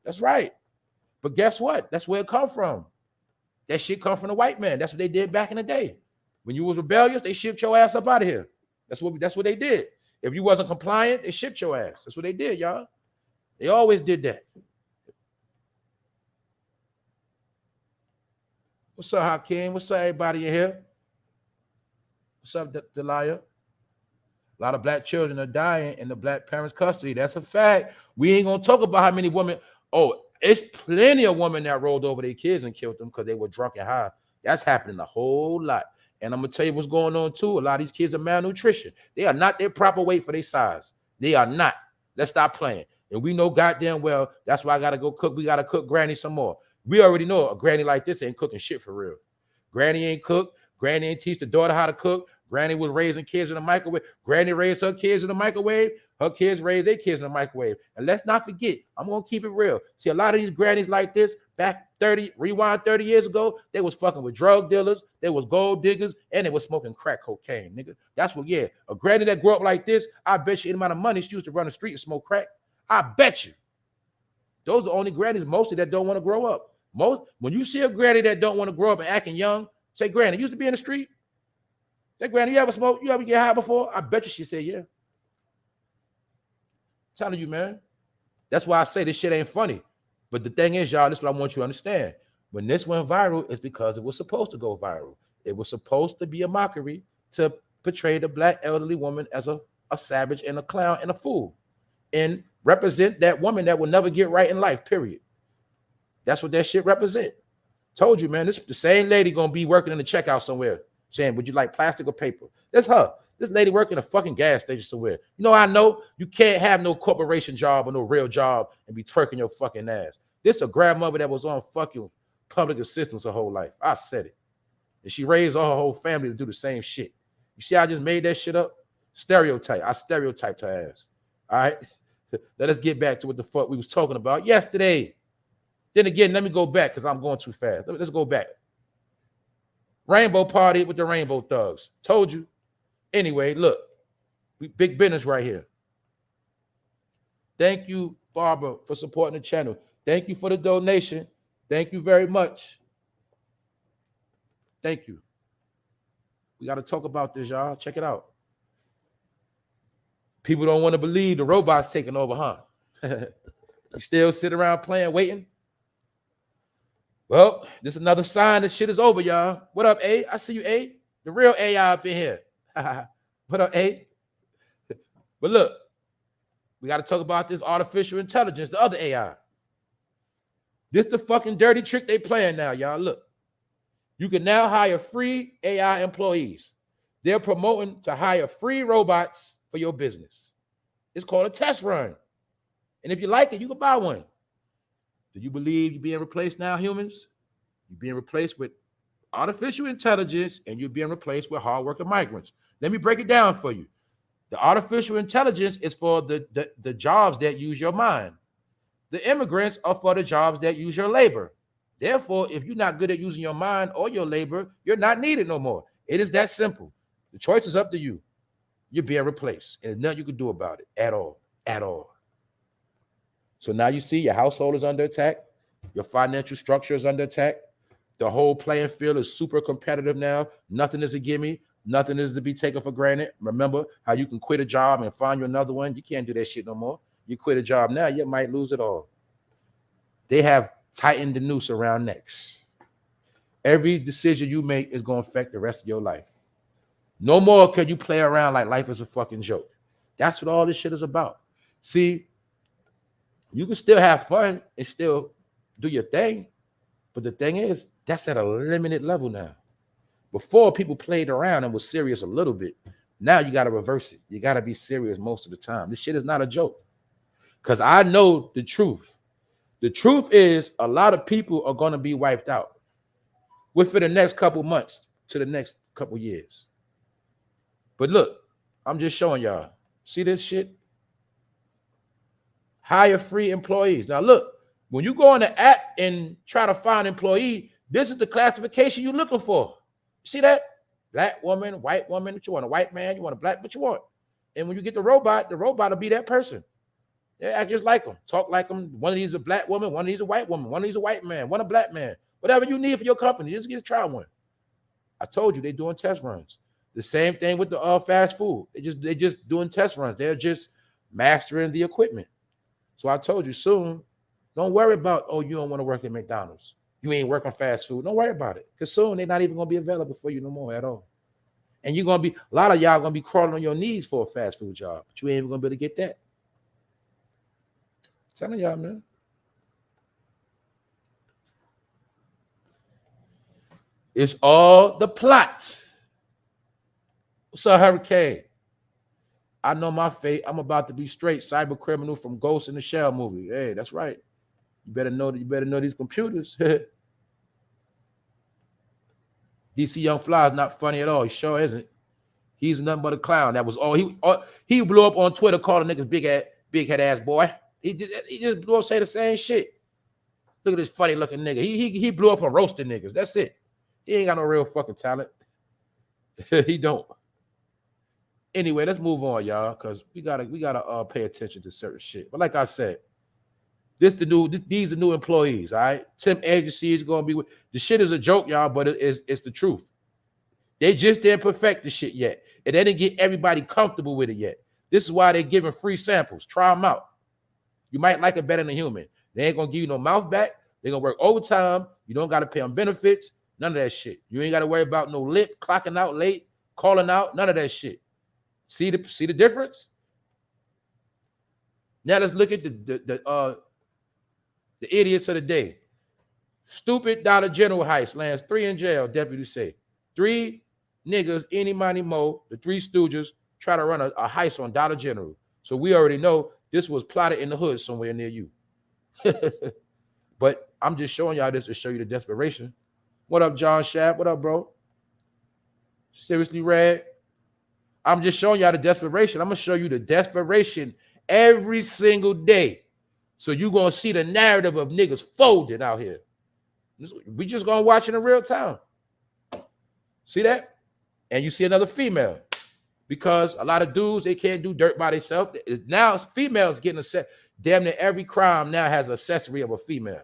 that's right. But guess what? That's where it come from. That shit come from the white man. That's what they did back in the day. When you was rebellious, they shipped your ass up out of here. That's what they did. If you wasn't compliant, they shipped your ass. That's what they did, y'all. They always did that. What's up, Hakeem? What's up, everybody in here? What's up, Delia? A lot of black children are dying in the black parents' custody. That's a fact. We ain't gonna talk about how many women. Oh, it's plenty of women that rolled over their kids and killed them because they were drunk and high. That's happening a whole lot. And I'm gonna tell you what's going on too. A lot of these kids are malnutrition. They are not their proper weight for their size. They are not. Let's stop playing. And we know goddamn well that's why I gotta go cook. We gotta cook Granny some more. We already know a granny like this ain't cooking shit for real. Granny ain't cook. Granny ain't teach the daughter how to cook. Granny was raising kids in the microwave. Granny raised her kids in the microwave. Her kids raised their kids in the microwave. And let's not forget, I'm going to keep it real. See, a lot of these grannies like this, rewind 30 years ago, they was fucking with drug dealers, they was gold diggers, and they was smoking crack cocaine, nigga. That's what, yeah. A granny that grew up like this, I bet you any amount of money she used to run the street and smoke crack. I bet you. Those are the only grannies mostly that don't want to grow up. When you see a granny that don't want to grow up and acting young, say, Granny, you used to be in the street? That Granny, you ever smoke? You ever get high before? I bet you she said, yeah. I'm telling you, man. That's why I say this shit ain't funny. But the thing is, y'all, this is what I want you to understand. When this went viral, it's because it was supposed to go viral. It was supposed to be a mockery to portray the black elderly woman as a savage and a clown and a fool and represent that woman that will never get right in life, period. That's what that shit represent. Told you, man, this the same lady gonna be working in the checkout somewhere saying, would you like plastic or paper? That's her. This lady working a fucking gas station somewhere. You know, I know you can't have no corporation job or no real job and be twerking your fucking ass. This a grandmother that was on fucking public assistance her whole life. I said it. And she raised all her whole family to do the same shit. You see, I just made that shit up? Stereotype. I stereotyped her ass. All right? Let us get back to what the fuck we was talking about yesterday. Then again, let me go back because I'm going too fast. Let's go back. Rainbow party with the Rainbow Thugs. Told you. Anyway, look. Big business right here. Thank you, Barbara, for supporting the channel. Thank you for the donation. Thank you very much. Thank you. We got to talk about this, y'all. Check it out. People don't want to believe the robot's taking over, huh? You still sit around playing, waiting? Well, this is another sign that shit is over, y'all. What up, A? I see you, A. The real AI up in here. What up, A? But look, we got to talk about this artificial intelligence, the other AI. This the fucking dirty trick they playing now, y'all. Look, you can now hire free AI employees. They're promoting to hire free robots for your business. It's called a test run. And if you like it, you can buy one. Do you believe you're being replaced now, humans? You're being replaced with artificial intelligence, and you're being replaced with hardworking migrants. Let me break it down for you. The artificial intelligence is for the jobs that use your mind. The immigrants are for the jobs that use your labor. Therefore, if you're not good at using your mind or your labor, you're not needed no more. It is that simple. The choice is up to you. You're being replaced, and there's nothing you can do about it at all, at all. So now you see your household is under attack. Your financial structure is under attack. The whole playing field is super competitive now. Nothing is a gimme. Nothing is to be taken for granted. Remember how you can quit a job and find you another one? You can't do that shit no more. You quit a job now, you might lose it all. They have tightened the noose around necks. Every decision you make is going to affect the rest of your life. No more can you play around like life is a fucking joke. That's what all this shit is about. See, you can still have fun and still do your thing, but the thing is, that's at a limited level now. Before, people played around and was serious a little bit. Now you got to reverse it. You got to be serious most of the time. This shit is not a joke. Because I know the truth. The truth is a lot of people are going to be wiped out within the next couple months to the next couple years. But look, I'm just showing y'all. See this shit? Hire free employees. Now look, when you go on the app and try to find an employee, this is the classification you're looking for. See that? Black woman, white woman. What you want? A white man? You want a black? What you want? And when you get the robot will be that person. They act just like them, talk like them. One of these is a black woman, one of these is a white woman, one of these is a white man, one a black man. Whatever you need for your company, just get a try one. I told you they're doing test runs. The same thing with the fast food. They just doing test runs. They're just mastering the equipment. So I told you soon, don't worry about, oh, you don't want to work at McDonald's. You ain't working fast food. Don't worry about it. Because soon they're not even going to be available for you no more at all. And you're going to be, a lot of y'all going to be crawling on your knees for a fast food job, but you ain't even going to be able to get that. I'm telling y'all, man. It's all the plot. What's up, Hurricane? I know my fate. I'm about to be straight cyber criminal from Ghost in the Shell movie. Hey, that's right. You better know these computers. DC Young Fly is not funny at all. He sure isn't. He's nothing but a clown. That was all he blew up on Twitter calling niggas big head ass boy. He just blew up say the same shit. Look at this funny looking nigga. He blew up on roasting niggas. That's it. He ain't got no real fucking talent. He don't. Anyway, let's move on, y'all, because we gotta pay attention to certain shit. But like I said, these are the new employees. All right, temp agency is gonna be the shit is a joke, y'all, but it's the truth. They just didn't perfect the shit yet, and they didn't get everybody comfortable with it yet. This is why they're giving free samples. Try them out. You might like it better than a human. They ain't gonna give you no mouth back. They're gonna work overtime. You don't gotta pay them benefits. None of that shit. You ain't gotta worry about no lip, clocking out late, calling out. None of that shit. See the difference? Now let's look at the idiots of the day. Stupid Dollar General heist lands 3 in jail, deputies say. 3 niggas, any money mo, the 3 stooges try to run a heist on Dollar General. So we already know this was plotted in the hood somewhere near you. But I'm just showing y'all this to show you the desperation. What up, John Schapp? What up, bro? Seriously, Red? I'm just showing y'all the desperation. I'm going to show you the desperation every single day. So you're going to see the narrative of niggas folded out here. We just going to watch it in real time. See that? And you see another female. Because a lot of dudes, they can't do dirt by themselves. Now females getting a set. Damn near every crime now has an accessory of a female.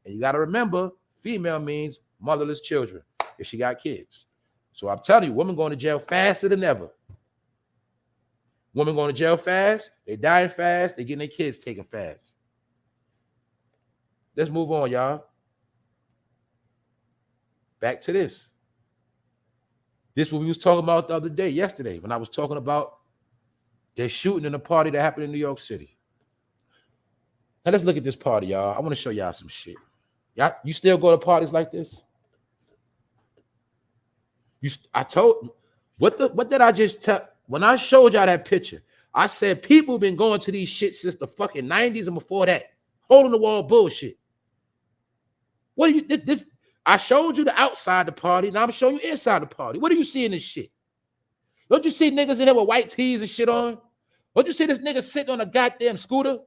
And you got to remember, female means motherless children if she got kids. So I'm telling you, women going to jail faster than ever. Women going to jail fast, they dying fast, they getting their kids taken fast. Let's move on, y'all. Back to this. This is what we was talking about the other day, yesterday, when I was talking about they're shooting in a party that happened in New York City. Now let's look at this party, y'all. I want to show y'all some shit. Y'all, you still go to parties like this? I told what did I just tell? When I showed y'all that picture, I said people been going to these shit since the fucking 90s and before that. Hole in the wall bullshit. What do you this? I showed you the outside the party. Now I'm showing you inside the party. What do you see in this shit? Don't you see niggas in there with white tees and shit on? Don't you see this nigga sitting on a goddamn scooter?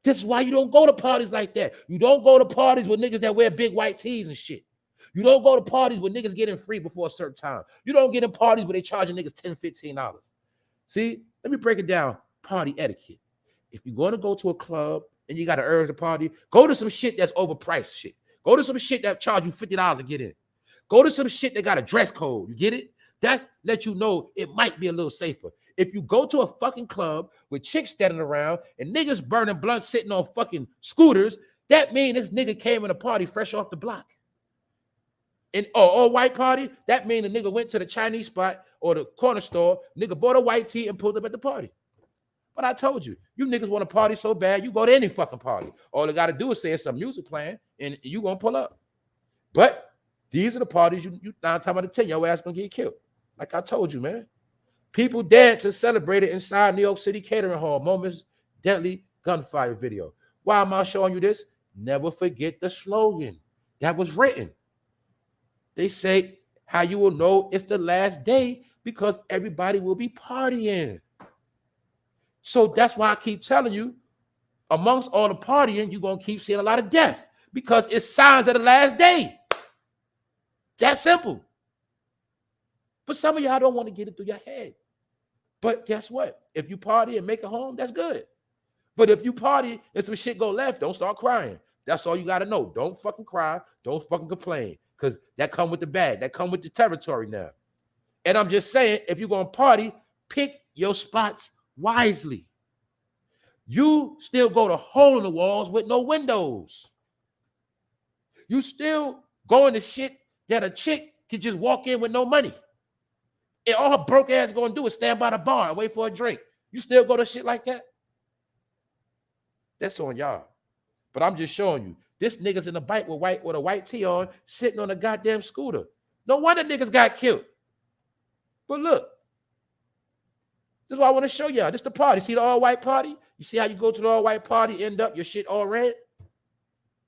This is why you don't go to parties like that. You don't go to parties with niggas that wear big white tees and shit. You don't go to parties where niggas getting free before a certain time. You don't get in parties where they charging niggas $10, $15. See, let me break it down. Party etiquette. If you're going to go to a club and you got to urge the party, go to some shit that's overpriced shit. Go to some shit that charge you $50 to get in. Go to some shit that got a dress code. You get it? That's let you know it might be a little safer. If you go to a fucking club with chicks standing around and niggas burning blunts sitting on fucking scooters, that means this nigga came in a party fresh off the block. In all white party, that means the nigga went to the Chinese spot or the corner store, nigga bought a white tee and pulled up at the party. But I told you, you niggas want to party so bad, you go to any fucking party. All they got to do is say it's some music playing and you gonna pull up. But these are the parties you 9 times out of 10, your ass gonna get killed. Like I told you, man. People dance and celebrate it inside New York City catering hall. Moments, deadly gunfire video. Why am I showing you this? Never forget the slogan that was written. They say how you will know it's the last day because everybody will be partying. So that's why I keep telling you, amongst all the partying, you're going to keep seeing a lot of death because it's signs of the last day. That's simple. But some of y'all don't want to get it through your head. But guess what? If you party and make it home, that's good. But if you party and some shit go left, don't start crying. That's all you got to know. Don't fucking cry. Don't fucking complain. Because that come with the bag. That come with the territory now. And I'm just saying, if you're going to party, pick your spots wisely. You still go to hole in the walls with no windows. You still going to shit that a chick can just walk in with no money. And all her broke ass going to do is stand by the bar and wait for a drink. You still go to shit like that? That's on y'all. But I'm just showing you. This nigga's in a bike with a white tee on, sitting on a goddamn scooter. No wonder niggas got killed. But look, this is what I want to show y'all. This the party. See the all-white party? You see how you go to the all-white party, end up your shit all red?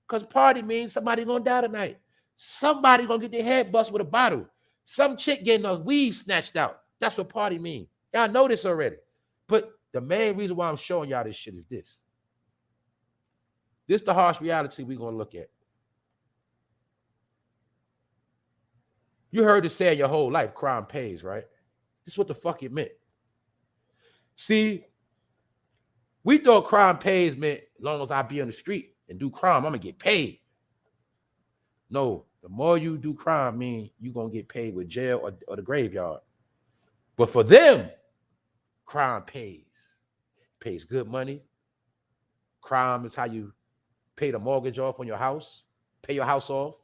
Because party means somebody gonna die tonight. Somebody gonna get their head bust with a bottle. Some chick getting a weed snatched out. That's what party means. Y'all know this already. But the main reason why I'm showing y'all this shit is this. This is the harsh reality we're going to look at. You heard it say your whole life, crime pays, right? This is what the fuck it meant. See, we thought crime pays meant as long as I be on the street and do crime, I'm going to get paid. No, the more you do crime mean you're going to get paid with jail or the graveyard. But for them, crime pays. Pays good money. Crime is how you pay the mortgage off on your house, pay your house off.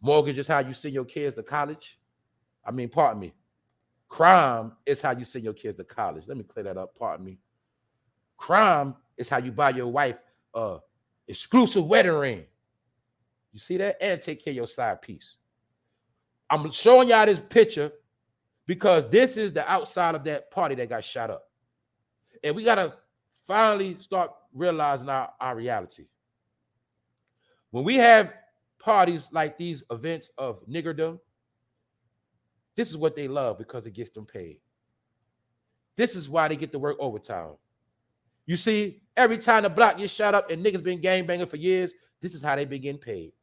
Mortgage is how you send your kids to college. Pardon me. Crime is how you send your kids to college. Let me clear that up, pardon me. Crime is how you buy your wife a exclusive wedding ring. You see that? And take care of your side piece. I'm showing y'all this picture because this is the outside of that party that got shot up. And we got to finally start realizing our reality. When we have parties like these events of niggerdom, this is what they love because it gets them paid. This is why they get to work overtime. You see, every time the block gets shot up and niggas been gangbanging for years, this is how they been getting paid.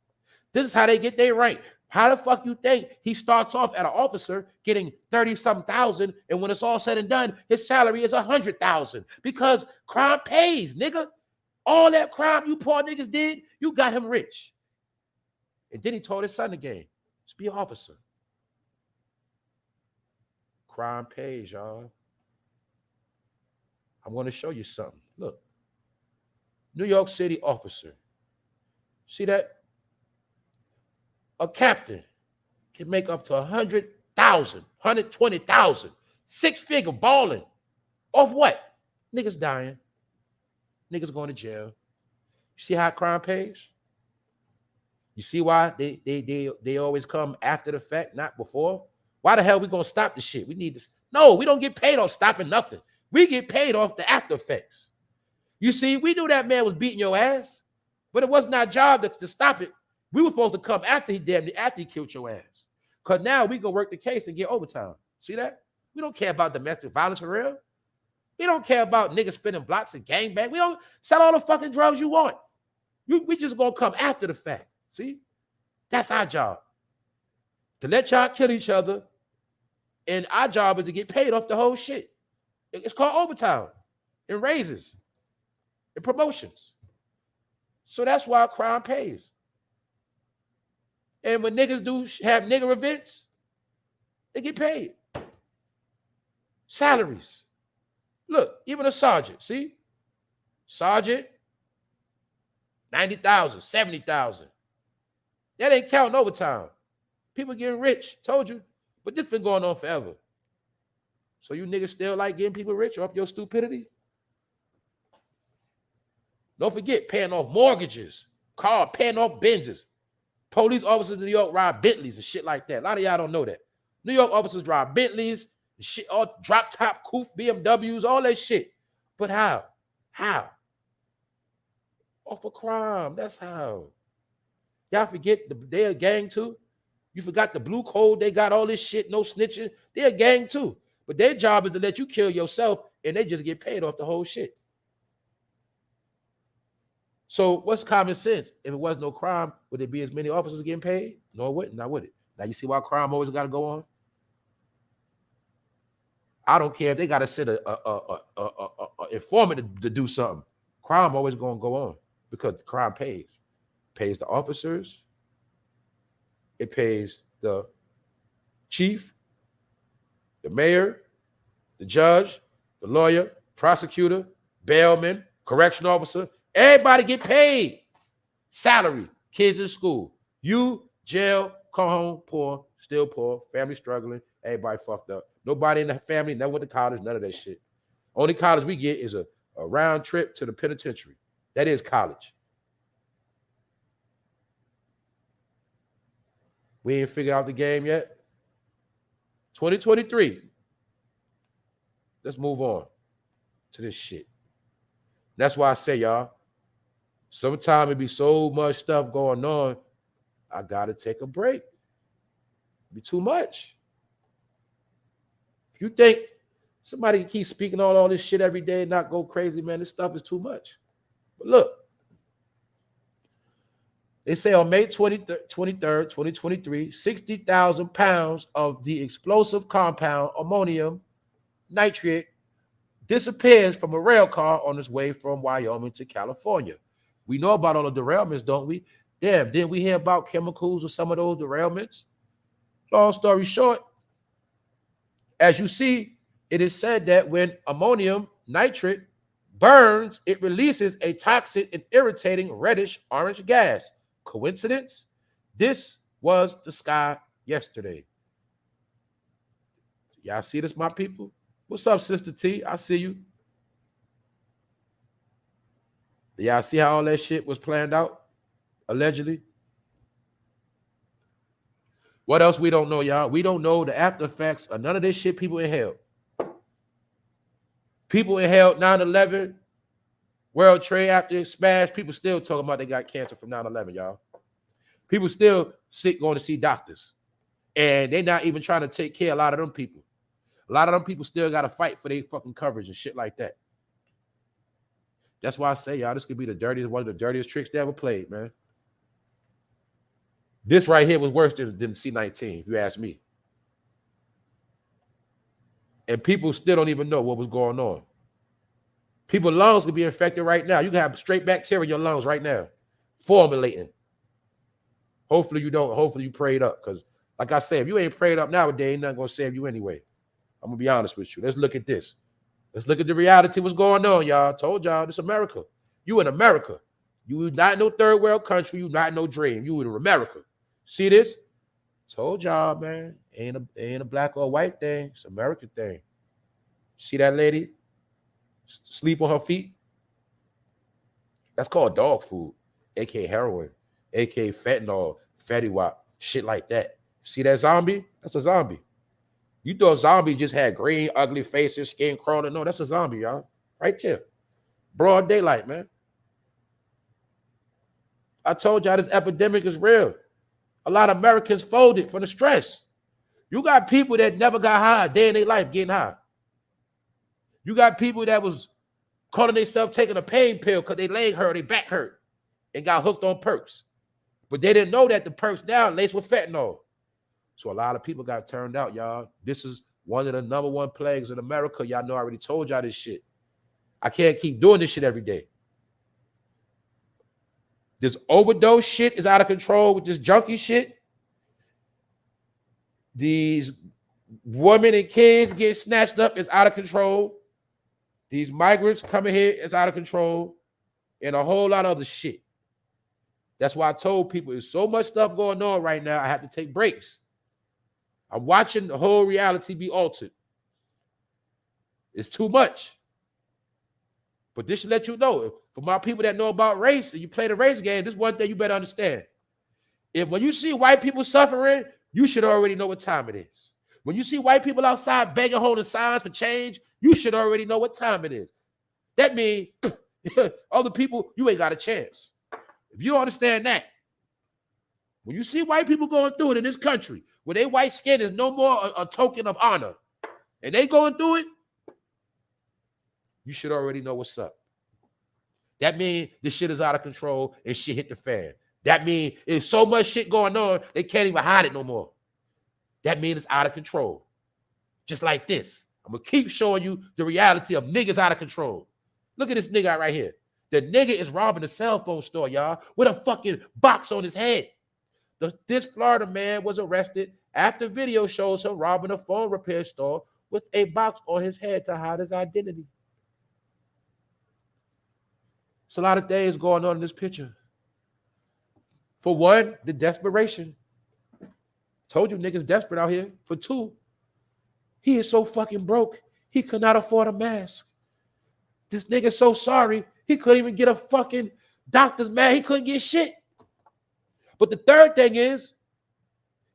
This is how they get their rank. How the fuck you think he starts off at an officer getting 30-something thousand, and when it's all said and done, his salary is 100,000? Because crime pays, nigga. All that crime you poor niggas did, you got him rich. And then he told his son again, just be an officer. Crime pays, y'all. I'm going to show you something. Look. New York City officer. See that? A captain can make up to 100,000, 120,000, 6-figure balling. Off what? Niggas dying. Niggas going to jail. You see how crime pays? You see why they always come after the fact, not before? Why the hell we gonna stop the shit? We need this. No, we don't get paid off stopping nothing. We get paid off the after effects. You see, we knew that man was beating your ass, but it wasn't our job to stop it. We were supposed to come after he killed your ass. Because now we gonna work the case and get overtime. See that? We don't care about domestic violence for real. We don't care about niggas spinning blocks and gangbang. We don't sell all the fucking drugs you want. We just gonna come after the fact. See? That's our job. To let y'all kill each other, and our job is to get paid off the whole shit. It's called overtime and raises and promotions. So that's why crime pays. And when niggas do have nigger events, they get paid. Salaries. Look, even a sergeant, see? Sergeant, 90,000, 70,000. That ain't counting overtime. People getting rich, told you. But this been going on forever. So you niggas still like getting people rich off your stupidity? Don't forget paying off mortgages, paying off Benzes. Police officers in New York ride Bentleys and shit like that. A lot of y'all don't know that. New York officers drive Bentleys, shit, all drop top coupe, BMWs, all that shit. But how? How? Off of crime. That's how. Y'all forget they're a gang too? You forgot the blue code, they got all this shit, no snitching. They're a gang too. But their job is to let you kill yourself and they just get paid off the whole shit. So what's common sense? If it was no crime, would there be as many officers getting paid? No, it wouldn't. Not would it? Now you see why crime always got to go on? I don't care if they got to send a informant to do something. Crime always going to go on because crime pays. Pays the officers. It pays the chief, the mayor, the judge, the lawyer, prosecutor, bailman, correction officer. Everybody get paid. Salary, kids in school. You, jail, come home, poor, still poor, family struggling, everybody fucked up. Nobody in the family never went to college, none of that shit. Only college we get is a round trip to the penitentiary. That is college. We ain't figured out the game yet. 2023. Let's move on to this shit. That's why I say, y'all, sometimes it be so much stuff going on, I got to take a break. It be too much. If you think somebody can keep speaking all this shit every day and not go crazy, man, this stuff is too much. But look, they say on May 23rd, 2023, 60,000 pounds of the explosive compound ammonium nitrate disappears from a rail car on its way from Wyoming to California. We know about all the derailments, don't we? Damn, didn't we hear about chemicals or some of those derailments? Long story short, as you see, it is said that when ammonium nitrate burns, it releases a toxic and irritating reddish orange gas. Coincidence? This was the sky yesterday. Y'all see this, my people? What's up, Sister T? I see you. Y'all see how all that shit was planned out? Allegedly. What else we don't know, y'all? We don't know the after effects of none of this shit people inhaled. People inhaled 9/11, World Trade after it smashed. People still talking about they got cancer from 9/11, y'all. People still sick going to see doctors. And they're not even trying to take care of a lot of them people. A lot of them people still got to fight for their fucking coverage and shit like that. That's why I say, y'all, this could be one of the dirtiest tricks they ever played, man. This right here was worse than C-19, if you ask me. And people still don't even know what was going on. People's lungs could be infected right now. You can have straight bacteria in your lungs right now, formulating. Hopefully you don't. Hopefully you prayed up. Because, like I said, if you ain't prayed up nowadays, ain't nothing going to save you anyway. I'm going to be honest with you. Let's look at this. Let's look at the reality. What's going on, y'all? I told y'all, this America. You in America. You not in no third world country. You not in no dream. You in America. See this? Told y'all, man. Ain't a black or white thing. It's an American thing. See that lady sleep on her feet? That's called dog food, aka heroin, aka fentanyl, fatty wop, shit like that. See that zombie? That's a zombie. You thought zombie just had green, ugly faces, skin crawling. No, that's a zombie, y'all. Right there. Broad daylight, man. I told y'all this epidemic is real. A lot of Americans folded from the stress. You got people that never got high a day in their life getting high. You got people that was calling themselves taking a pain pill because their leg hurt, their back hurt, and got hooked on perks. But they didn't know that the perks now laced with fentanyl. So a lot of people got turned out, y'all. This is one of the number one plagues in America. Y'all know I already told y'all this shit. I can't keep doing this shit every day. This overdose shit is out of control with this junkie shit. These women and kids getting snatched up is out of control. These migrants coming here is out of control. And a whole lot of other shit. That's why I told people there's so much stuff going on right now, I have to take breaks. I'm watching the whole reality be altered. It's too much. But this should let you know, for my people that know about race and you play the race game, this is one thing you better understand. When you see white people suffering, you should already know what time it is. When you see white people outside begging, holding signs for change, you should already know what time it is. That means other people, you ain't got a chance. If you don't understand that, when you see white people going through it in this country, where their white skin is no more a token of honor, and they going through it, you should already know what's up. That means this shit is out of control and shit hit the fan. That means there's so much shit going on, they can't even hide it no more. That means it's out of control. Just like this. I'm going to keep showing you the reality of niggas out of control. Look at this nigga right here. The nigga is robbing a cell phone store, y'all, with a fucking box on his head. This Florida man was arrested after video shows him robbing a phone repair store with a box on his head to hide his identity. It's a lot of things going on in this picture. For one, the desperation. Told you niggas desperate out here. For two, he is so fucking broke, he could not afford a mask. This nigga's so sorry, he couldn't even get a fucking doctor's mask. He couldn't get shit. But the third thing is,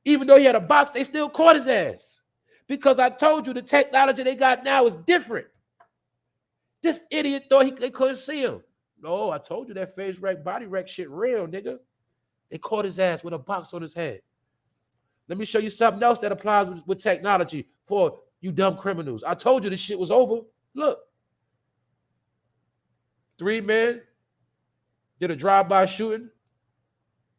even though he had a box, they still caught his ass. Because I told you the technology they got now is different. This idiot thought they couldn't see him. No, I told you that face wreck, body wreck shit real, nigga. They caught his ass with a box on his head. Let me show you something else that applies with technology for you dumb criminals. I told you this shit was over. Look. 3 men did a drive-by shooting.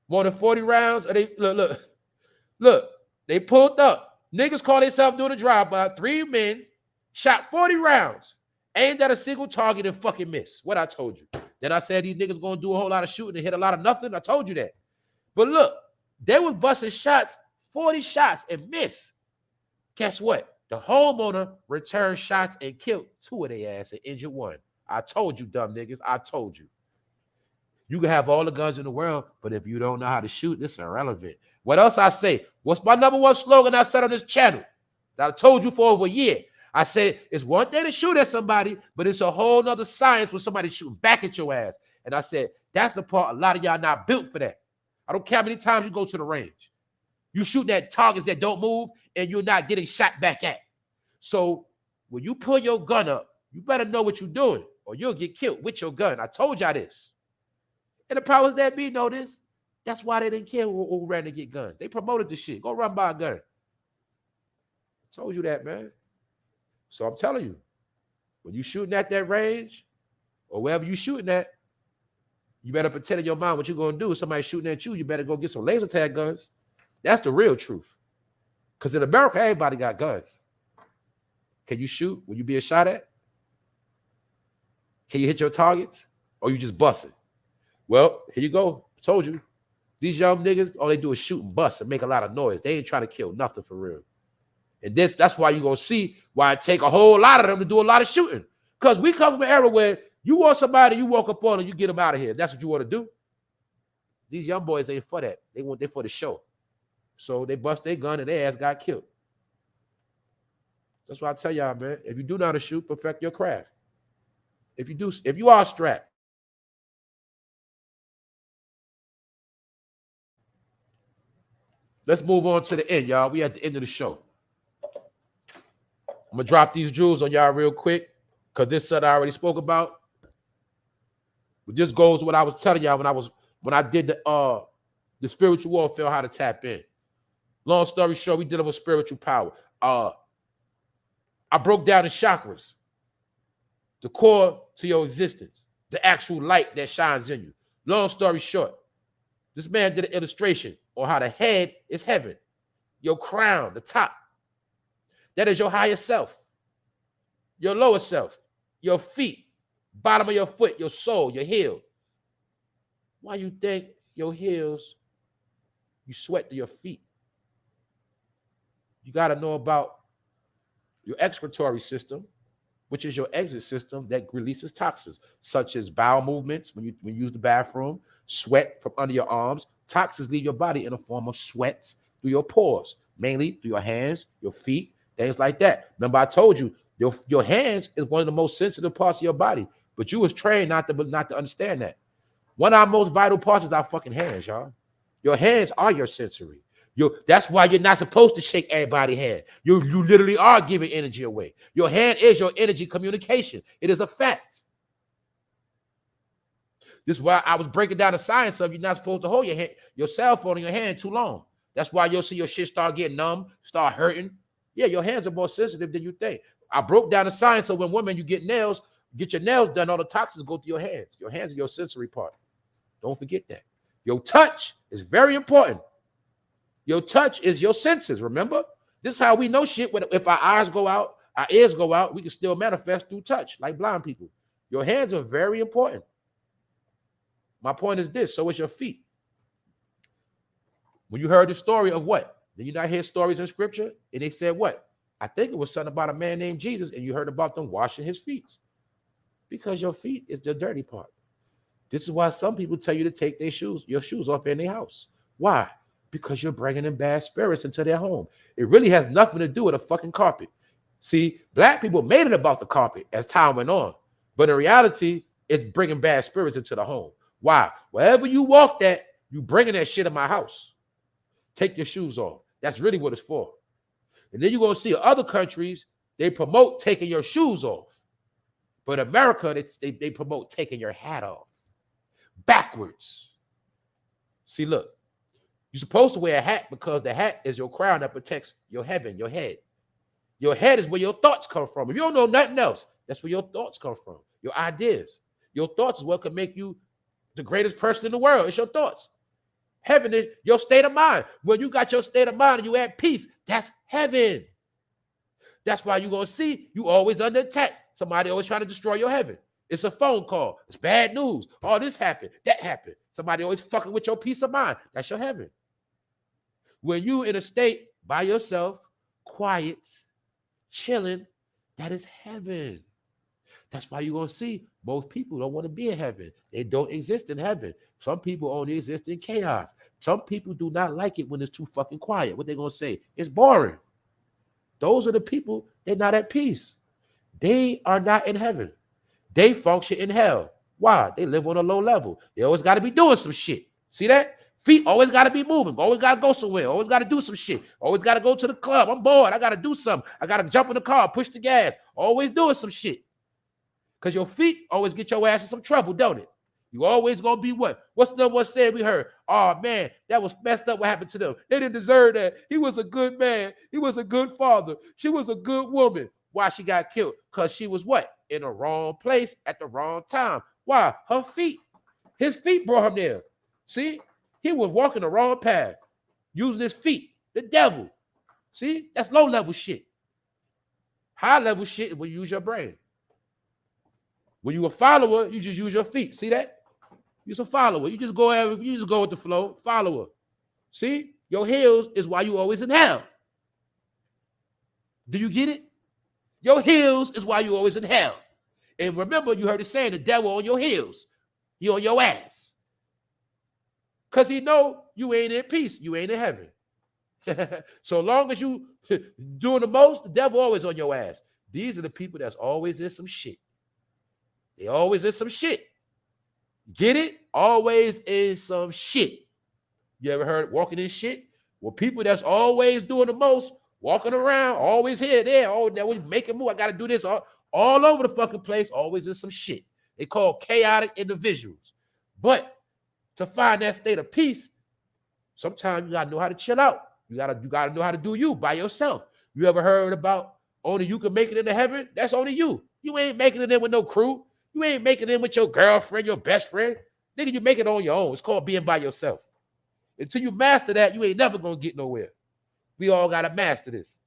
More than 40 rounds. Or they look. They pulled up. Niggas call themselves doing a drive-by. 3 men shot 40 rounds. Aimed at a single target and fucking missed. What I told you. Then I said these niggas gonna do a whole lot of shooting and hit a lot of nothing. I told you that. But look, they was busting shots, 40 shots and missed. Guess what? The homeowner returned shots and killed 2 of their ass and injured 1. I told you, dumb niggas. I told you. You can have all the guns in the world, but if you don't know how to shoot, this is irrelevant. What else I say? What's my number one slogan I said on this channel that I told you for over a year? I said, it's one thing to shoot at somebody, but it's a whole nother science when somebody's shooting back at your ass. And I said, that's the part a lot of y'all not built for that. I don't care how many times you go to the range. You shooting at targets that don't move and you're not getting shot back at. So when you pull your gun up, you better know what you're doing or you'll get killed with your gun. I told y'all this. And the powers that be know this. That's why they didn't care who ran to get guns. They promoted the shit. Go run by a gun. I told you that, man. So I'm telling you, when you shooting at that range or wherever you shooting at, you better pretend in your mind what you're going to do. If somebody's shooting at you, you better go get some laser tag guns. That's the real truth. Because in America, everybody got guns. Can you shoot when you being shot at? Can you hit your targets? Or you just busting? Well, here you go. I told you. These young niggas, all they do is shoot and bust and make a lot of noise. They ain't trying to kill nothing for real. And that's why you're going to see why it take a whole lot of them to do a lot of shooting. Because we come from an era where you want somebody, you walk up on and you get them out of here. That's what you want to do. These young boys ain't for that. They for the show. So they bust their gun and their ass got killed. That's why I tell y'all, man, if you do know how to shoot, perfect your craft. If you are strapped, let's move on to the end, y'all. We at the end of the show. I'm gonna drop these jewels on y'all real quick because this set I already spoke about. But this goes to what I was telling y'all when I did the spiritual warfare, how to tap in. Long story short, we dealing with spiritual power. I broke down the chakras, the core to your existence, the actual light that shines in you. Long story short, this man did an illustration on how the head is heaven, your crown, the top. That is your higher self, your lower self, your feet, bottom of your foot, your soul, your heel. Why you think your heels, you sweat to your feet? You got to know about your excretory system, which is your exit system that releases toxins, such as bowel movements when you use the bathroom, sweat from under your arms. Toxins leave your body in a form of sweat through your pores, mainly through your hands, your feet, things like that. Remember, I told you, your hands is one of the most sensitive parts of your body, but you was trained not to understand that. One of our most vital parts is our fucking hands, y'all. Your hands are your sensory. That's why you're not supposed to shake everybody's hand. You literally are giving energy away. Your hand is your energy communication. It is a fact. This is why I was breaking down the science of you're not supposed to hold your cell phone in your hand too long. That's why you'll see your shit start getting numb, start hurting. Yeah, your hands are more sensitive than you think. I broke down the science of when women, you get your nails done, all the toxins go through your hands. Your hands are your sensory part. Don't forget that. Your touch is very important. Your touch is your senses, remember? This is how we know shit. If our eyes go out, our ears go out, we can still manifest through touch, like blind people. Your hands are very important. My point is this, so is your feet. When you heard the story of what? Did you not hear stories in scripture? And they said what? I think it was something about a man named Jesus, and you heard about them washing his feet. Because your feet is the dirty part. This is why some people tell you to take your shoes off in their house. Why? Because you're bringing in bad spirits into their home. It really has nothing to do with a fucking carpet. See, black people made it about the carpet as time went on. But in reality, it's bringing bad spirits into the home. Why? Wherever you walk at, you bringing that shit in my house. Take your shoes off. That's really what it's for. And then you're going to see other countries, they promote taking your shoes off. But America, they promote taking your hat off. Backwards. See, look. You're supposed to wear a hat because the hat is your crown that protects your heaven, your head. Your head is where your thoughts come from. If you don't know nothing else, that's where your thoughts come from. Your ideas. Your thoughts is what can make you the greatest person in the world. It's your thoughts. Heaven is your state of mind. When you got your state of mind and you at peace, that's heaven. That's why you're going to see you always under attack. Somebody always trying to destroy your heaven. It's a phone call. It's bad news. All this happened. That happened. Somebody always fucking with your peace of mind. That's your heaven. When you in a state by yourself, quiet, chilling, that is heaven. That's why you're going to see most people don't want to be in heaven. They don't exist in heaven. Some people only exist in chaos. Some people do not like it when it's too fucking quiet. What they going to say? It's boring. Those are the people, they're not at peace. They are not in heaven. They function in hell. Why? They live on a low level. They always got to be doing some shit. See that? Feet always got to be moving. Always got to go somewhere. Always got to do some shit. Always got to go to the club. I'm bored. I got to do something. I got to jump in the car, push the gas. Always doing some shit. Because your feet always get your ass in some trouble, don't it? You always going to be what? What's the one said we heard? Oh, man, that was messed up what happened to them. They didn't deserve that. He was a good man. He was a good father. She was a good woman. Why she got killed? Because she was what? In the wrong place at the wrong time. Why? Her feet. His feet brought him there. See? He was walking the wrong path, using his feet. The devil. See? That's low-level shit. High-level shit is when you use your brain. When you a follower, you just use your feet. See that? You're a follower. You just go with the flow. Follower. See? Your heels is why you always in hell. Do you get it? Your heels is why you always in hell. And remember, you heard it saying the devil on your heels. He on your ass. Because he know you ain't in peace. You ain't in heaven. So long as you doing the most, the devil always on your ass. These are the people that's always in some shit. They always in some shit. Get it? Always in some shit. You ever heard walking in shit? Well, people that's always doing the most, walking around, always here, there, oh, that we making move. I gotta do this all over the fucking place, always in some shit. They call chaotic individuals. But to find that state of peace, sometimes you gotta know how to chill out. You gotta know how to do you by yourself. You ever heard about only you can make it into heaven? That's only you. You ain't making it in with no crew. You ain't making it in with your girlfriend, your best friend. Nigga, you make it on your own. It's called being by yourself. Until you master that, you ain't never gonna get nowhere. We all gotta master this.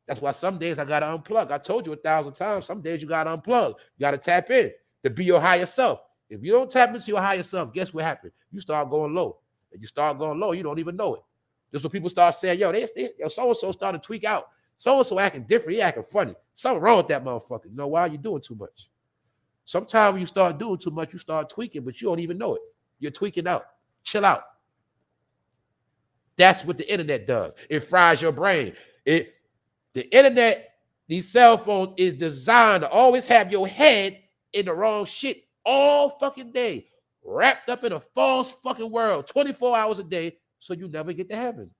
That's why some days I gotta unplug. I told you 1,000 times, some days you gotta unplug. You gotta tap in to be your higher self. If you don't tap into your higher self, guess what happens? You start going low. And you start going low, you don't even know it. Just when people start saying, yo, so-and-so starting to tweak out. So-and-so acting different, he acting funny. Something wrong with that motherfucker. You know why? You're doing too much. Sometimes when you start doing too much, you start tweaking, but you don't even know it. You're tweaking out. Chill out. That's what the internet does. It fries your brain. The internet, these cell phones is designed to always have your head in the wrong shit all fucking day, wrapped up in a false fucking world 24 hours a day, so you never get to heaven.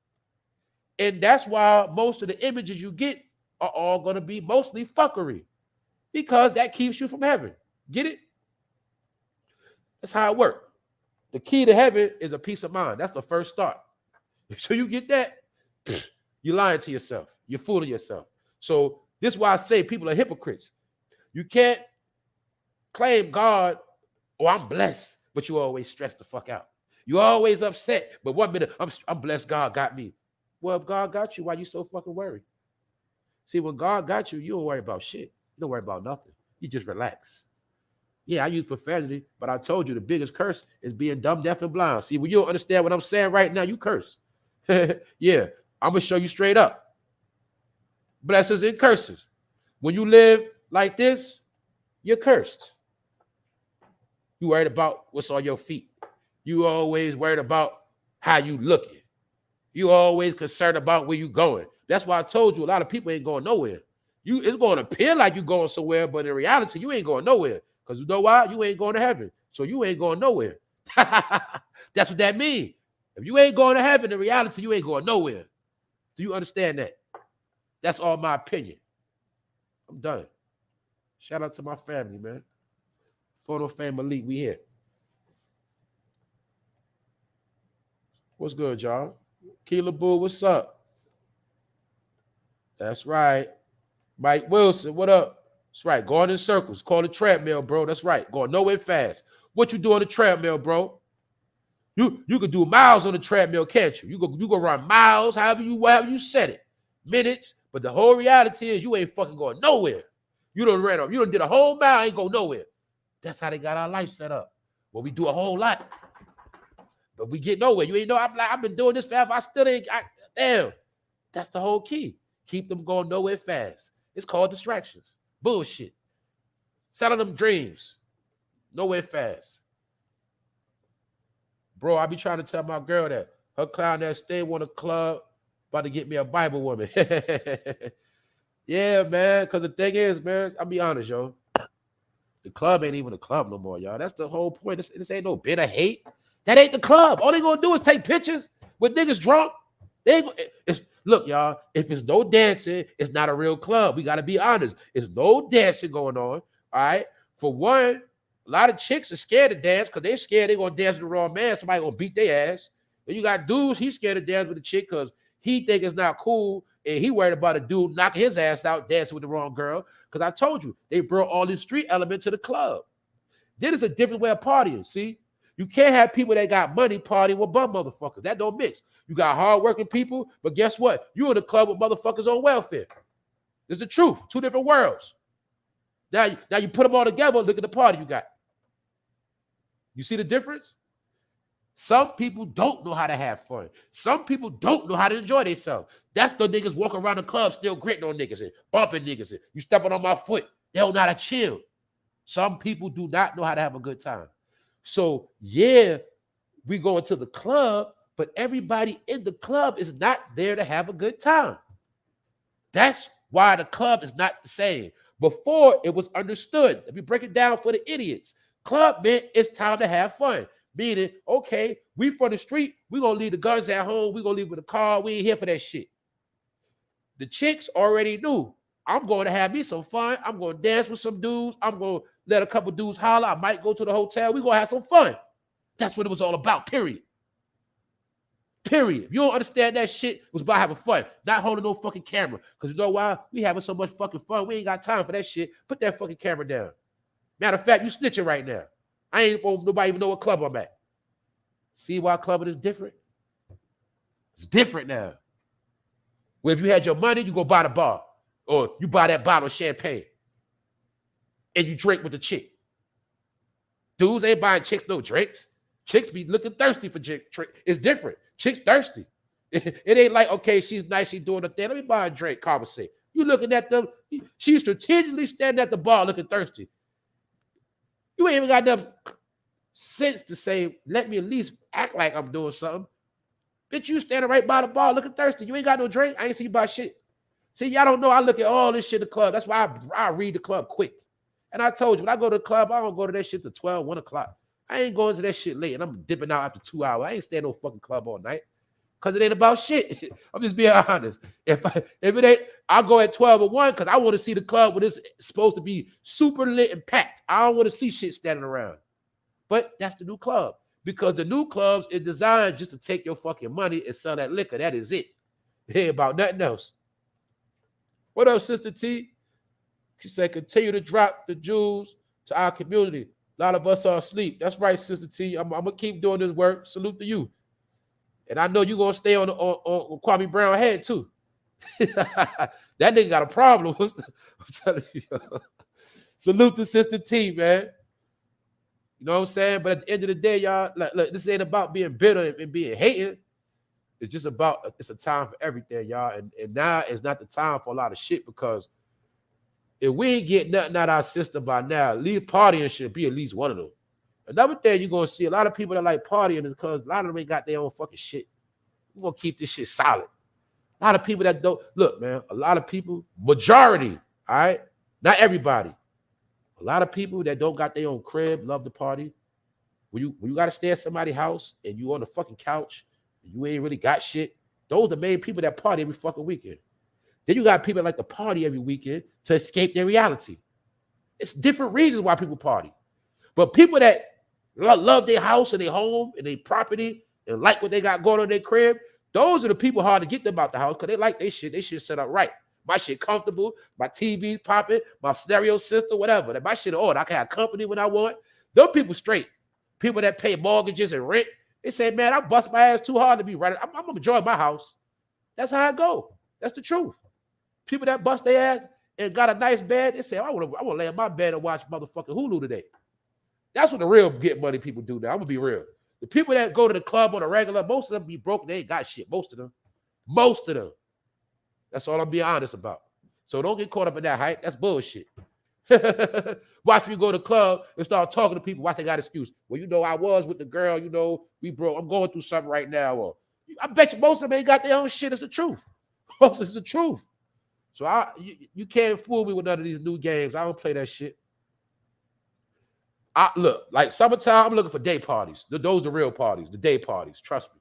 And that's why most of the images you get are all going to be mostly fuckery, because that keeps you from heaven. Get it? That's how it works. The key to heaven is a peace of mind. That's the first start. So you get that, you're lying to yourself. You're fooling yourself. So this is why I say people are hypocrites. You can't claim God, oh, I'm blessed, but you always stress the fuck out. You're always upset, but 1 minute, I'm blessed, God got me. Well, if God got you, why you so fucking worried? See, when God got you, you don't worry about shit. You don't worry about nothing. You just relax. Yeah, I use profanity, but I told you the biggest curse is being dumb, deaf, and blind. See, when you don't understand what I'm saying right now, you curse. Yeah, I'm going to show you straight up. Blessings and curses. When you live like this, you're cursed. You worried about what's on your feet. You always worried about how you looking. You always concerned about where you going. That's why I told you a lot of people ain't going nowhere. It's going to appear like you're going somewhere, but in reality, you ain't going nowhere. Because you know why? You ain't going to heaven. So you ain't going nowhere. That's what that means. If you ain't going to heaven, in reality, you ain't going nowhere. Do you understand that? That's all my opinion. I'm done. Shout out to my family, man. Photo Fame Elite, we here. What's good, y'all? Keela Boo, what's up? That's right. Mike Wilson, what up? That's right. Going in circles. Call the treadmill, bro. That's right. Going nowhere fast. What you do on the treadmill, bro? You could do miles on the treadmill, can't you? You go run miles, however you set it, minutes. But the whole reality is you ain't fucking going nowhere. You done ran up. You done did a whole mile, ain't go nowhere. That's how they got our life set up. Well, we do a whole lot, but we get nowhere. You ain't know. I've been doing this forever. I still ain't. Damn. That's the whole key. Keep them going nowhere fast. It's called distractions. Bullshit. Selling them dreams. Nowhere fast. Bro, I be trying to tell my girl that her clown that stay want a club, about to get me a Bible woman. Yeah, man. Because the thing is, man, I'll be honest, yo. The club ain't even a club no more, y'all. That's the whole point. This ain't no bitter hate. That ain't the club. All they gonna do is take pictures with niggas drunk. Look, y'all, if it's no dancing, it's not a real club. We got to be honest. There's no dancing going on, all right? For one, a lot of chicks are scared to dance because they're scared they're going to dance with the wrong man. Somebody going to beat their ass. And you got dudes, he's scared to dance with a chick because he think it's not cool, and he worried about a dude knocking his ass out dancing with the wrong girl. Because I told you, they brought all this street element to the club. Then it's a different way of partying, see? You can't have people that got money partying with bum motherfuckers. That don't mix. You got hardworking people, but guess what? You in the club with motherfuckers on welfare. It's the truth. Two different worlds. Now you put them all together, look at the party you got. You see the difference? Some people don't know how to have fun. Some people don't know how to enjoy themselves. That's the niggas walking around the club still gritting on niggas and bumping niggas. And you stepping on my foot. They don't know how to chill. Some people do not know how to have a good time. So, yeah, we go into the club, But everybody in the club is not there to have a good time. That's why the club is not the same. Before, it was understood. Let me break it down for the idiots. Club meant it's time to have fun. Meaning, okay, we from the street, we gonna leave the guns at home, we gonna leave with the car, we ain't here for that shit. The chicks already knew, I'm going to have me some fun, I'm gonna dance with some dudes, I'm gonna let a couple dudes holler, I might go to the hotel, we gonna have some fun. That's what it was all about, period. Period. If you don't understand that shit, it was about having fun, not holding no fucking camera. Because you know why? We having so much fucking fun, we ain't got time for that shit. Put that fucking camera down. Matter of fact, you snitching right now. I ain't nobody even know what club I'm at. See why clubbing is different? It's different now. Where if you had your money, you go buy the bar. Or you buy that bottle of champagne. And you drink with the chick. Dudes ain't buying chicks no drinks. Chicks be looking thirsty for drink. It's different. Chicks thirsty. It ain't like, okay, she's nice, she's doing a thing. Let me buy a drink, conversate. You looking at them. She's strategically standing at the bar looking thirsty. You ain't even got enough sense to say, let me at least act like I'm doing something. Bitch, you standing right by the bar looking thirsty. You ain't got no drink. I ain't see you buy shit. See, y'all don't know. I look at all this shit in the club. That's why I read the club quick. And I told you, when I go to the club, I don't go to that shit till 12, 1 o'clock. I ain't going to that shit late, and I'm dipping out after 2 hours. I ain't staying no fucking club all night because it ain't about shit. I'm just being honest. If it ain't, I'll go at 12 or 1 because I want to see the club when it's supposed to be super lit and packed. I don't want to see shit standing around. But that's the new club because the new clubs is designed just to take your fucking money and sell that liquor. That is it. It ain't about nothing else. What up, Sister T? She said, continue to drop the jewels to our community. A lot of us are asleep. That's right, Sister T. I'm going to keep doing this work. Salute to you. And I know you're going to stay on Kwame Brown head, too. That nigga got a problem. I'm telling you. Salute to Sister T, man. You know what I'm saying? But at the end of the day, y'all, look, this ain't about being bitter and being hating. It's just about, it's a time for everything, y'all. And now is not the time for a lot of shit because if we ain't getting nothing out of our system by now, at least partying should be at least one of them. Another thing you're going to see, a lot of people that like partying is because a lot of them ain't got their own fucking shit. We're going to keep this shit solid. A lot of people that don't, look, man, a lot of people, majority, all right? Not everybody. A lot of people that don't got their own crib love to party. When you got to stay at somebody's house and you on the fucking couch, and you ain't really got shit, those are the main people that party every fucking weekend. Then you got people that like to party every weekend to escape their reality. It's different reasons why people party. But people that love their house and their home and their property and like what they got going on in their crib, those are the people hard to get them out the house because they like their shit. They shit set up right. My shit comfortable. My TV popping. My stereo system, whatever. My shit on. I can have company when I want. Those people straight. People that pay mortgages and rent, they say, man, I bust my ass too hard to be right. I'm enjoying my house. That's how I go. That's the truth. People that bust their ass and got a nice bed, they say, I want to lay in my bed and watch motherfucking Hulu today. That's what the real get money people do now. I'm going to be real. The people that go to the club on a regular, most of them be broke. They ain't got shit. Most of them. That's all I'm being honest about. So don't get caught up in that hype. That's bullshit. Watch me go to the club and start talking to people. Watch they got excuse. Well, you know, I was with the girl, you know, we broke. I'm going through something right now. Or I bet you most of them ain't got their own shit. It's the truth. Most of it's the truth. So you can't fool me with none of these new games. I don't play that shit. Look, like summertime, I'm looking for day parties. Those are the real parties, the day parties. Trust me.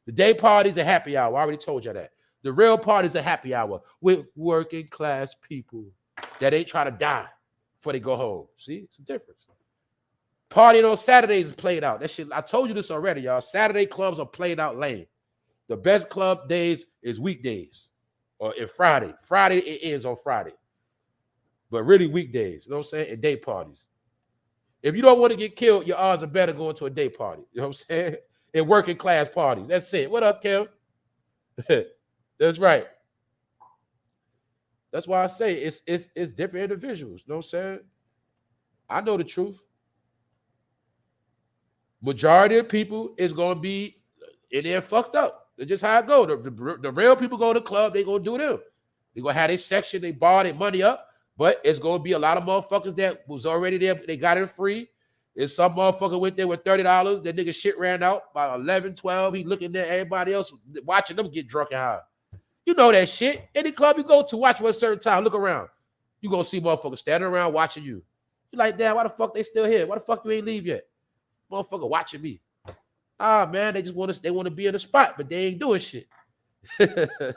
The day parties are happy hour. I already told you that. The real parties are happy hour with working class people that ain't trying to die before they go home. See, it's a difference. Partying on Saturdays is played out. That shit, I told you this already, y'all. Saturday clubs are played out lame. The best club days is weekdays. Or in Friday. Friday, it ends on Friday. But really weekdays, you know what I'm saying? And day parties. If you don't want to get killed, your odds are better going to a day party. You know what I'm saying? And working class parties. That's it. What up, Kim? That's right. That's why I say it's different individuals. You know what I'm saying? I know the truth. Majority of people is going to be in there fucked up. That's just how it go. The real people go to the club, they going to do them. They going to have their section, they bar their money up, but it's going to be a lot of motherfuckers that was already there. They got it free. If some motherfucker went there with $30, that nigga shit ran out by 11, 12. He looking at everybody else, watching them get drunk and high. You know that shit. Any club you go to, watch for a certain time, look around. You gonna see motherfuckers standing around watching you. You like, damn, why the fuck they still here? Why the fuck you ain't leave yet? Motherfucker watching me. Ah, man, they just want to be in the spot, but they ain't doing shit. That's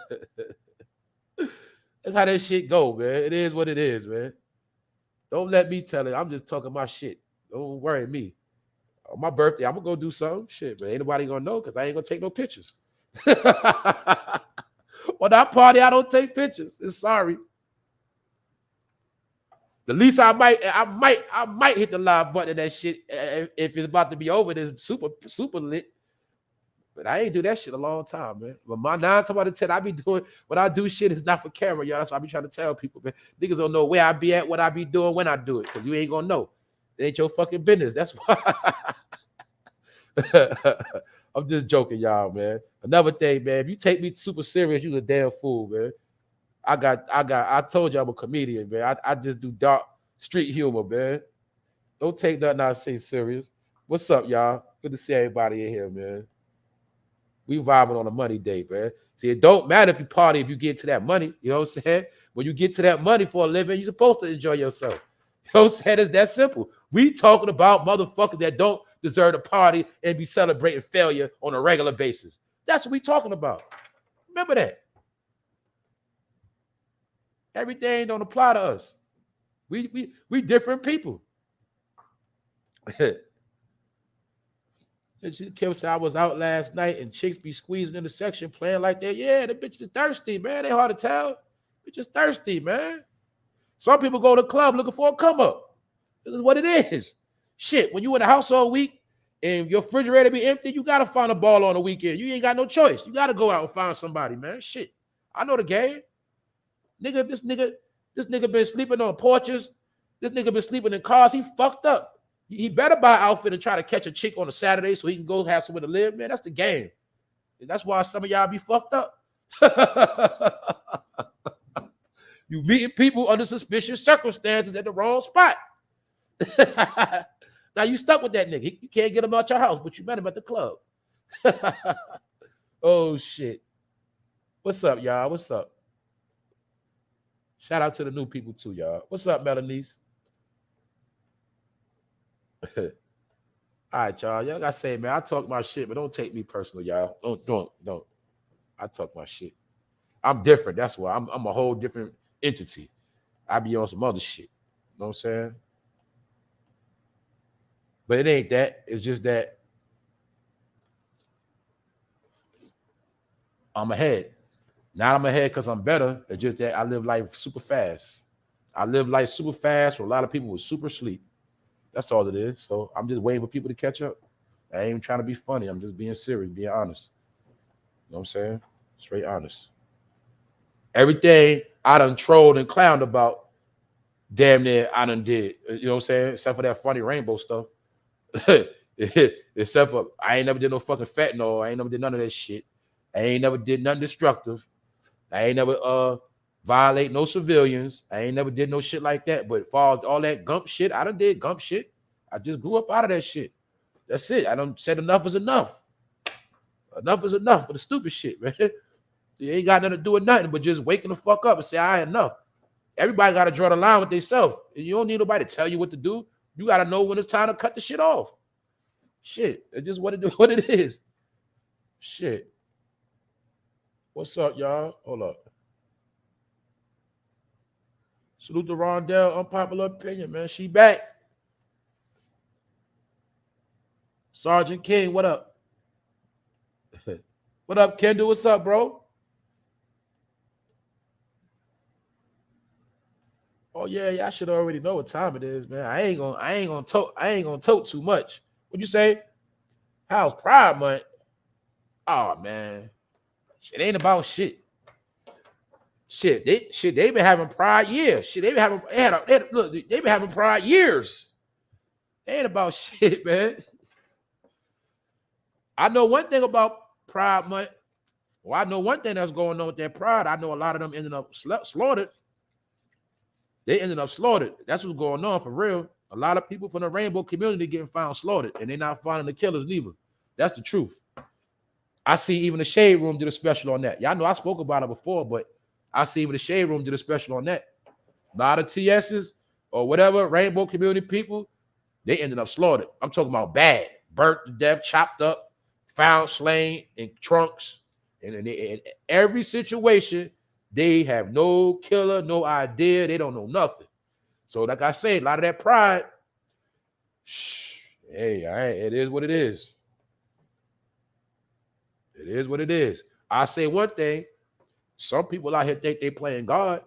how that shit go, man. It is what it is, man. Don't let me tell it. I'm just talking my shit. Don't worry me. On my birthday, I'm gonna go do something. Shit, but ain't nobody gonna know because I ain't gonna take no pictures. When I party, I don't take pictures. It's sorry. The least I might hit the live button of that shit if it's about to be over. It's super lit. But I ain't do that shit a long time, man. But my 9 times out of 10, I be doing when I do shit is not for camera, y'all. That's what I be trying to tell people, man. Niggas don't know where I be at, what I be doing when I do it, because you ain't gonna know. It ain't your fucking business. That's why. I'm just joking, y'all, man. Another thing, man. If you take me super serious, you a damn fool, man. I told you I'm a comedian, man. I just do dark street humor, man. Don't take nothing I say serious. What's up, y'all? Good to see everybody in here, man. We vibing on a money day, man. See, it don't matter if you party if you get to that money. You know what I'm saying? When you get to that money for a living, you're supposed to enjoy yourself. You know what I'm saying? It's that simple. We talking about motherfuckers that don't deserve to party and be celebrating failure on a regular basis. That's what we talking about. Remember that. Everything don't apply to us. We different people. Kim said I was out last night and chicks be squeezing in the section playing like that. Yeah, the bitch is thirsty, man. They hard to tell. Bitch is thirsty, man. Some people go to the club looking for a come up. This is what it is. Shit, when you in the house all week and your refrigerator be empty, you gotta find a ball on the weekend. You ain't got no choice. You gotta go out and find somebody, man. Shit. I know the game. Nigga, this nigga been sleeping on porches. This nigga been sleeping in cars. He fucked up. He better buy an outfit and try to catch a chick on a Saturday so he can go have somewhere to live. Man, that's the game. And that's why some of y'all be fucked up. You meeting people under suspicious circumstances at the wrong spot. Now you stuck with that nigga. You can't get him out your house, but you met him at the club. Oh, shit. What's up, y'all? What's up? Shout out to the new people, too, y'all. What's up, Melanice? All right, y'all. Y'all gotta say, man, I talk my shit, but don't take me personal, y'all. Don't. I talk my shit. I'm different. That's why I'm a whole different entity. I be on some other shit. You know what I'm saying? But it ain't that. It's just that I'm ahead. Not I'm ahead because I'm better. It's just that I live life super fast. I live life super fast where a lot of people with super sleep. That's all it is. So I'm just waiting for people to catch up. I ain't even trying to be funny. I'm just being serious, being honest. You know what I'm saying? Straight honest. Everything I done trolled and clowned about, damn near I done did. You know what I'm saying? Except for that funny rainbow stuff. Except for I ain't never did no fucking fentanyl. I ain't never did none of that shit. I ain't never did nothing destructive. I ain't never violate no civilians. I ain't never did no shit like that. But as far as all that gump shit, I done did gump shit. I just grew up out of that shit. That's it. I done said enough is enough. Enough is enough for the stupid shit, man. You ain't got nothing to do with nothing but just waking the fuck up and say, all right, enough. Everybody got to draw the line with themselves. You don't need nobody to tell you what to do. You got to know when it's time to cut the shit off. Shit. It's just what it is. Shit. What's up, y'all? Hold up. Salute to Rondell. Unpopular opinion, man. She back. Sergeant King, what up? What up, Kendall? What's up, bro? Oh yeah, I should already know what time it is, man. I ain't gonna tote too much. What'd you say? How's Pride Month? Oh man, shit ain't about shit. Shit, they been having Pride years. Shit, they been having Pride years. It ain't about shit, man. I know one thing about Pride Month. Well, I know one thing that's going on with that Pride. I know a lot of them ended up slaughtered. They ended up slaughtered. That's what's going on for real. A lot of people from the rainbow community getting found slaughtered, and they're not finding the killers neither. That's the truth. I see even the Shade Room did a special on that. Y'all know I spoke about it before, but I see even the Shade Room did a special on that. A lot of TSs or whatever, rainbow community people, they ended up slaughtered. I'm talking about bad, burnt to death, chopped up, found slain in trunks. And in every situation, they have no killer, no idea. They don't know nothing. So like I say, a lot of that pride, hey, it is what it is. It is what it is. I say one thing. Some people out here think they playing God.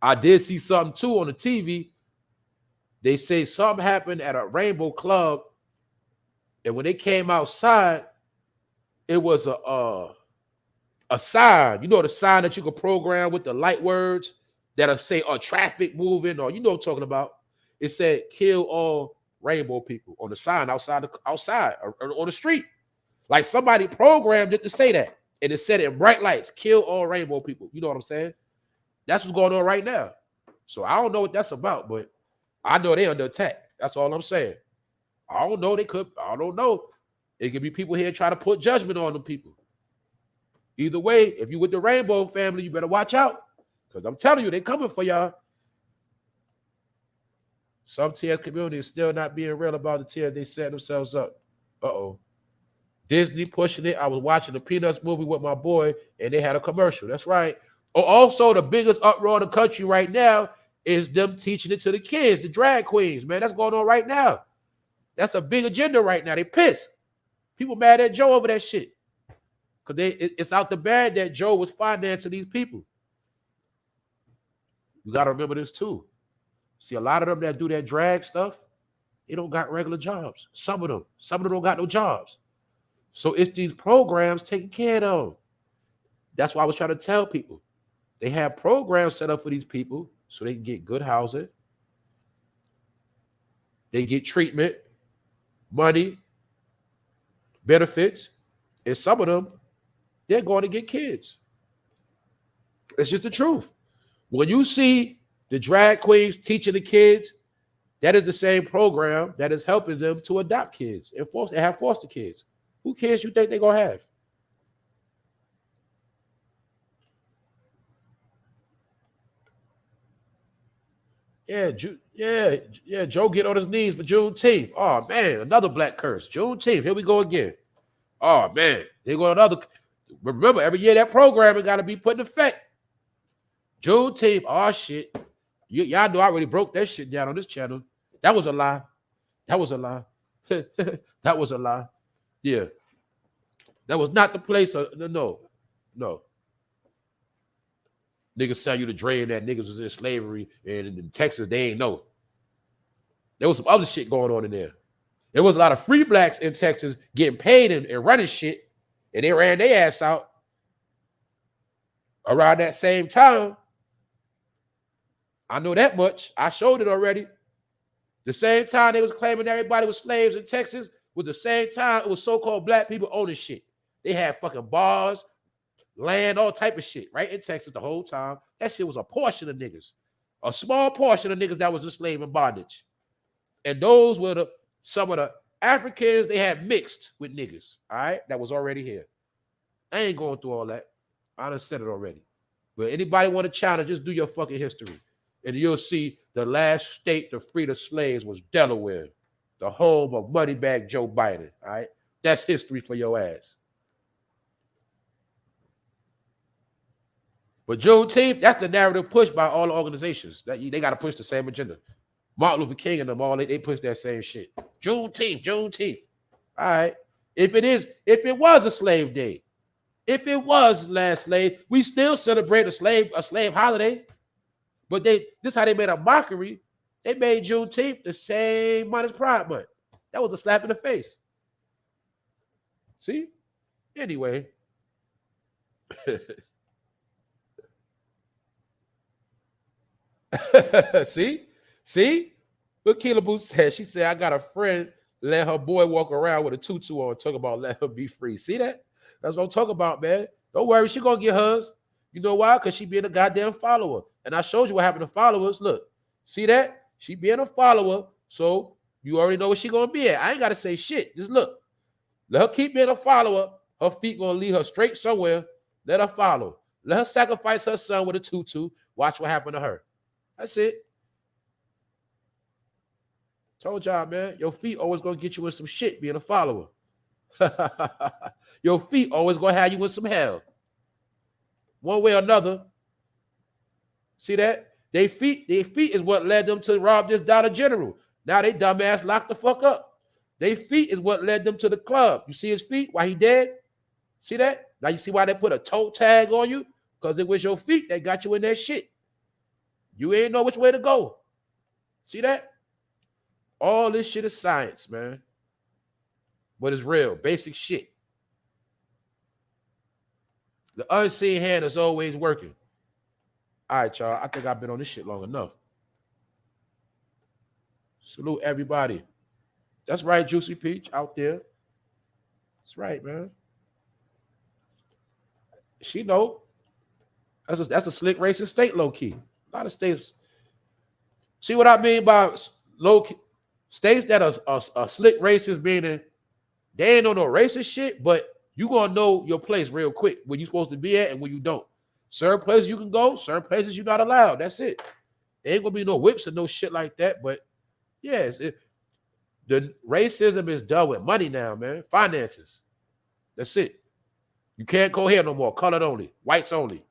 I did see something too on the TV. They say something happened at a Rainbow Club, and when they came outside, it was a sign. You know the sign that you can program with the light words that'll say traffic moving, or you know what I'm talking about. It said kill all rainbow people on the sign outside or on the street. Like somebody programmed it to say that. And it said it in bright lights, kill all rainbow people. You know what I'm saying? That's what's going on right now. So I don't know what that's about, but I know they're under attack. That's all I'm saying. I don't know. I don't know. It could be people here trying to put judgment on them people. Either way, if you with the rainbow family, you better watch out. Because I'm telling you, they coming for y'all. Some TS community is still not being real about the TS they set themselves up. Uh-oh. Disney pushing it. I was watching the Peanuts movie with my boy, and they had a commercial. That's right. Also, the biggest uproar in the country right now is them teaching it to the kids, the drag queens, man. That's going on right now. That's a big agenda right now. They pissed. People mad at Joe over that shit. Because it's out the bad that Joe was financing these people. You got to remember this too. See, a lot of them that do that drag stuff, they don't got regular jobs. Some of them don't got no jobs. So it's these programs taking care of them. That's why I was trying to tell people. They have programs set up for these people so they can get good housing. They get treatment, money, benefits. And some of them, they're going to get kids. It's just the truth. When you see the drag queens teaching the kids, that is the same program that is helping them to adopt kids and have foster kids. Who cares you think they're going to have? Yeah, Joe get on his knees for Juneteenth. Oh, man, another black curse. Juneteenth, here we go again. Oh, man, they go another. Remember, every year that programming got to be put in effect. Juneteenth, oh, shit. Y'all know I already broke that shit down on this channel. That was a lie. That was a lie. That was a lie. Yeah. That was not the place. No. Niggas sell you the dream that niggas was in slavery, and in Texas, they ain't know. There was some other shit going on in there. There was a lot of free blacks in Texas getting paid and running shit, and they ran their ass out around that same time. I know that much. I showed it already. The same time they was claiming everybody was slaves in Texas was the same time it was so-called black people owning shit. They had fucking bars, land, all type of shit, right in Texas the whole time. That shit was a portion of niggas. A small portion of niggas that was enslaved in bondage. And those were some of the Africans they had mixed with niggas, all right, that was already here. I ain't going through all that. I done said it already. But anybody want to challenge, just do your fucking history. And you'll see the last state to free the slaves was Delaware, the home of Moneybag Joe Biden, all right? That's history for your ass. But Juneteenth, that's the narrative pushed by all the organizations. They got to push the same agenda. Martin Luther King and them all, they push that same shit. Juneteenth. All right. If it was a slave day, if it was last slave, we still celebrate a slave holiday. But this how they made a mockery. They made Juneteenth the same month as Pride Month. That was a slap in the face. See? Anyway. See? What Keela Boo said. She said, I got a friend let her boy walk around with a tutu on, talk about let her be free. See that? That's what I'm talking about, man. Don't worry, she gonna get hers. You know why? Because she being a goddamn follower. And I showed you what happened to followers. Look, see that? She being a follower, so you already know where she gonna be at. I ain't gotta say shit. Just look. Let her keep being a follower. Her feet gonna lead her straight somewhere. Let her follow. Let her sacrifice her son with a tutu. Watch what happened to her. That's it. Told y'all, man. Your feet always gonna get you in some shit being a follower. Your feet always gonna have you in some hell. One way or another. See that? Their feet is what led them to rob this Dollar General. Now they dumbass locked the fuck up. Their feet is what led them to the club. You see his feet? Why he dead? See that? Now you see why they put a toe tag on you? Because it was your feet that got you in that shit. You ain't know which way to go. See that? All this shit is science, man. But it's real. Basic shit. The unseen hand is always working. All right, y'all. I think I've been on this shit long enough. Salute everybody. That's right, Juicy Peach out there. That's right, man. She know. That's a slick racist state, low key. A lot of states. See what I mean by low key? States that are slick racist, meaning they ain't on no racist shit, but you gonna know your place real quick where you supposed to be at and where you don't. Certain places you can go, certain places you're not allowed. That's it. There ain't gonna be no whips and no shit like that. But yes, the racism is done with money now, man. Finances. That's it. You can't go here no more. Colored only, whites only.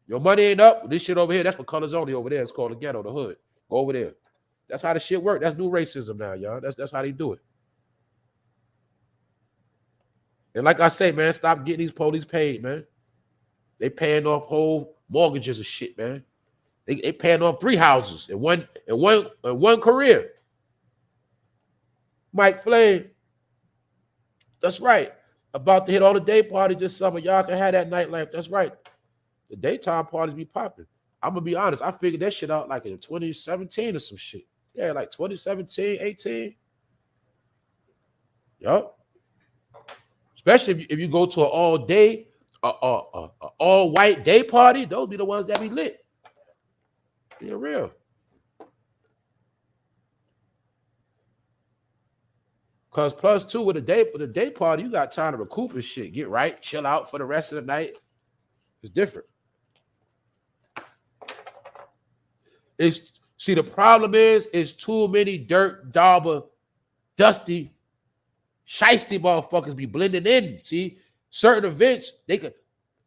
Your money ain't up. This shit over here, that's for colors only over there. It's called the ghetto, the hood. Go over there. That's how the shit work. That's new racism now, y'all. That's how they do it. And like I say, man, stop getting these police paid, man. They paying off whole mortgages and shit, man. They paying off 3 houses in one career. Mike Flame. That's right. About to hit all the day parties this summer. Y'all can have that nightlife. That's right. The daytime parties be popping. I'm gonna be honest. I figured that shit out like in 2017 or some shit. Yeah, like 2017, 18. Yup. Especially if you go to an all-day, all-white day party, those be the ones that be lit. Being real. Because plus two with a day party, you got time to recoup and shit. Get right, chill out for the rest of the night. It's different. See, the problem is too many dirt, dauber, dusty, shiesty motherfuckers be blending in. See, certain events,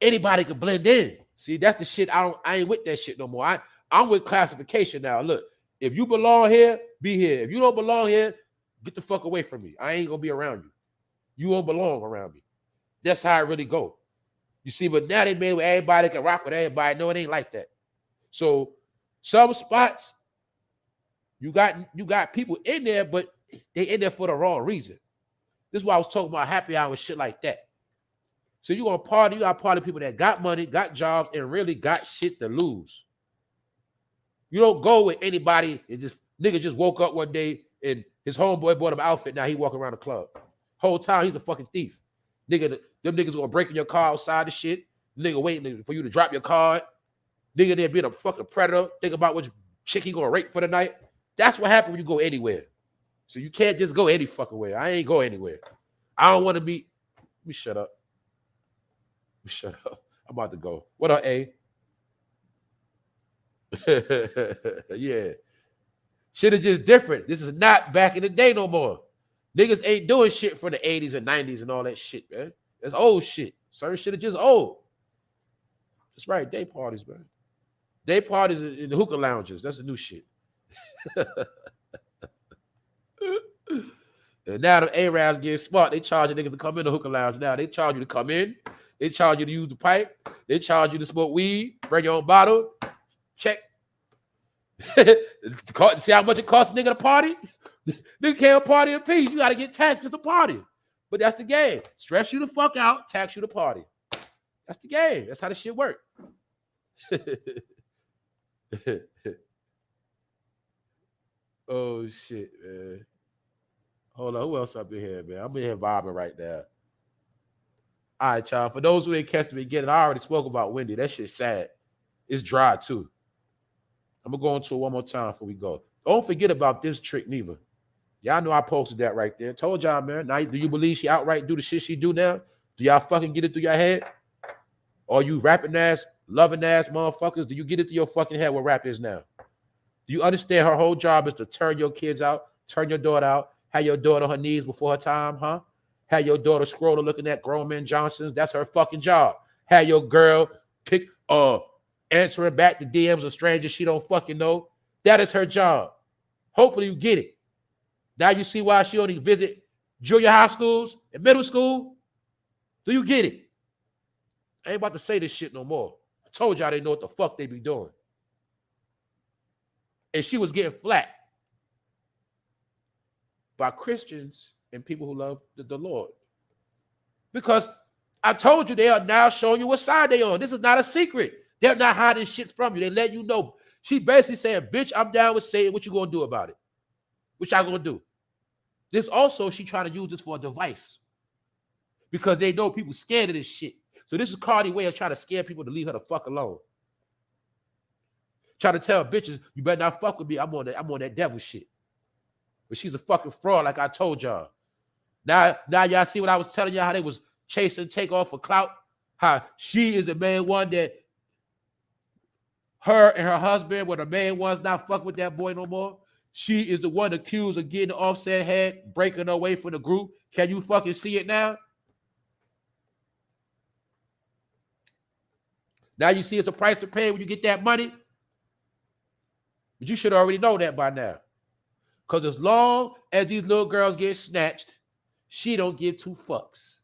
anybody can blend in. See, that's the shit. I ain't with that shit no more. I'm with classification now. Look, if you belong here, be here. If you don't belong here, get the fuck away from me. I ain't gonna be around you. You won't belong around me. That's how it really go. You see, but now they made where everybody can rock with everybody. No, it ain't like that. So some spots, you got people in there, but they in there for the wrong reason. This is why I was talking about happy hour and shit like that. So you gonna party, you got party people that got money, got jobs, and really got shit to lose. You don't go with anybody and nigga just woke up one day and his homeboy bought him an outfit. Now he walking around the club. Whole time he's a fucking thief. Nigga, them niggas gonna break in your car outside the shit. Nigga waiting for you to drop your card. Nigga there being a fucking predator. Think about which chick he gonna rape for the night. That's what happens when you go anywhere. So you can't just go any fucking way. I ain't go anywhere. I don't want to meet. Let me shut up. Shut up. I'm about to go. What up, A? Yeah. Shit is just different. This is not back in the day no more. Niggas ain't doing shit from the 80s and 90s and all that shit, man. That's old shit. Certain shit is just old. That's right. Day parties, man. Day parties in the hookah lounges. That's the new shit. And now the Arabs get smart. They charge niggas to come in the hookah lounge now. They charge you to come in. They charge you to use the pipe. They charge you to smoke weed. Bring your own bottle. Check. See how much it costs a nigga to party? Nigga can't party in peace. You got to get taxed just to party. But that's the game. Stress you the fuck out. Tax you to party. That's the game. That's how the shit work. Oh, shit, man. Hold on. Who else up in here, man? I'm in here vibing right now. All right, y'all. For those who ain't catching me again, I already spoke about Wendy. That shit's sad. It's dry, too. I'm going to go into it one more time before we go. Don't forget about this trick neither. Y'all know I posted that right there. Told y'all, man. Now, do you believe she outright do the shit she do now? Do y'all fucking get it through your head? Or you rapping ass, loving ass motherfuckers? Do you get it through your fucking head what rap is now? Do you understand her whole job is to turn your kids out, turn your daughter out, have your daughter on her knees before her time, huh? Have your daughter scrolling looking at grown men Johnsons. That's her fucking job. Have your girl pick answering back the DMs of strangers she don't fucking know. That is her job. Hopefully you get it. Now you see why she only visit junior high schools and middle school. Do you get it? I ain't about to say this shit no more. I told y'all they know what the fuck they be doing. And she was getting flat by Christians and people who love the Lord. Because I told you they are now showing you what side they on. This is not a secret. They're not hiding shit from you. They let you know. She basically saying, bitch, I'm down with Satan. What you gonna do about it? What y'all gonna do? This also, she trying to use this for a device. Because they know people scared of this shit. So this is Cardi's way of trying to scare people to leave her the fuck alone. Trying to tell bitches, you better not fuck with me. I'm on that devil shit. But she's a fucking fraud, like I told y'all. Now y'all see what I was telling y'all, how they was chasing Takeoff for clout. How she is the main one that her and her husband were the main ones not fuck with that boy no more. She is the one accused of getting the Offset head, breaking away from the group. Can you fucking see it now? Now you see it's a price to pay when you get that money. But you should already know that by now. Because as long as these little girls get snatched, she don't give two fucks.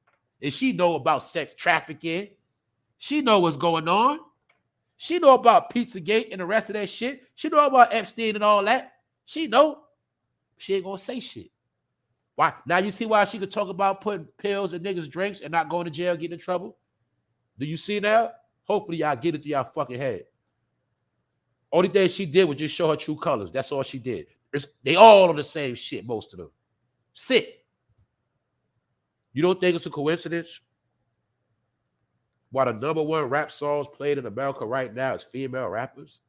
And she know about sex trafficking. She know what's going on. She know about Pizzagate and the rest of that shit. She know about Epstein and all that. She know. She ain't gonna say shit. Why? Now you see why she could talk about putting pills in niggas' drinks and not going to jail, getting in trouble? Do you see now? Hopefully y'all get it through y'all fucking head. Only thing she did was just show her true colors. That's all she did. They all on the same shit, most of them. Sick. You don't think it's a coincidence? Why the number one rap songs played in America right now is female rappers?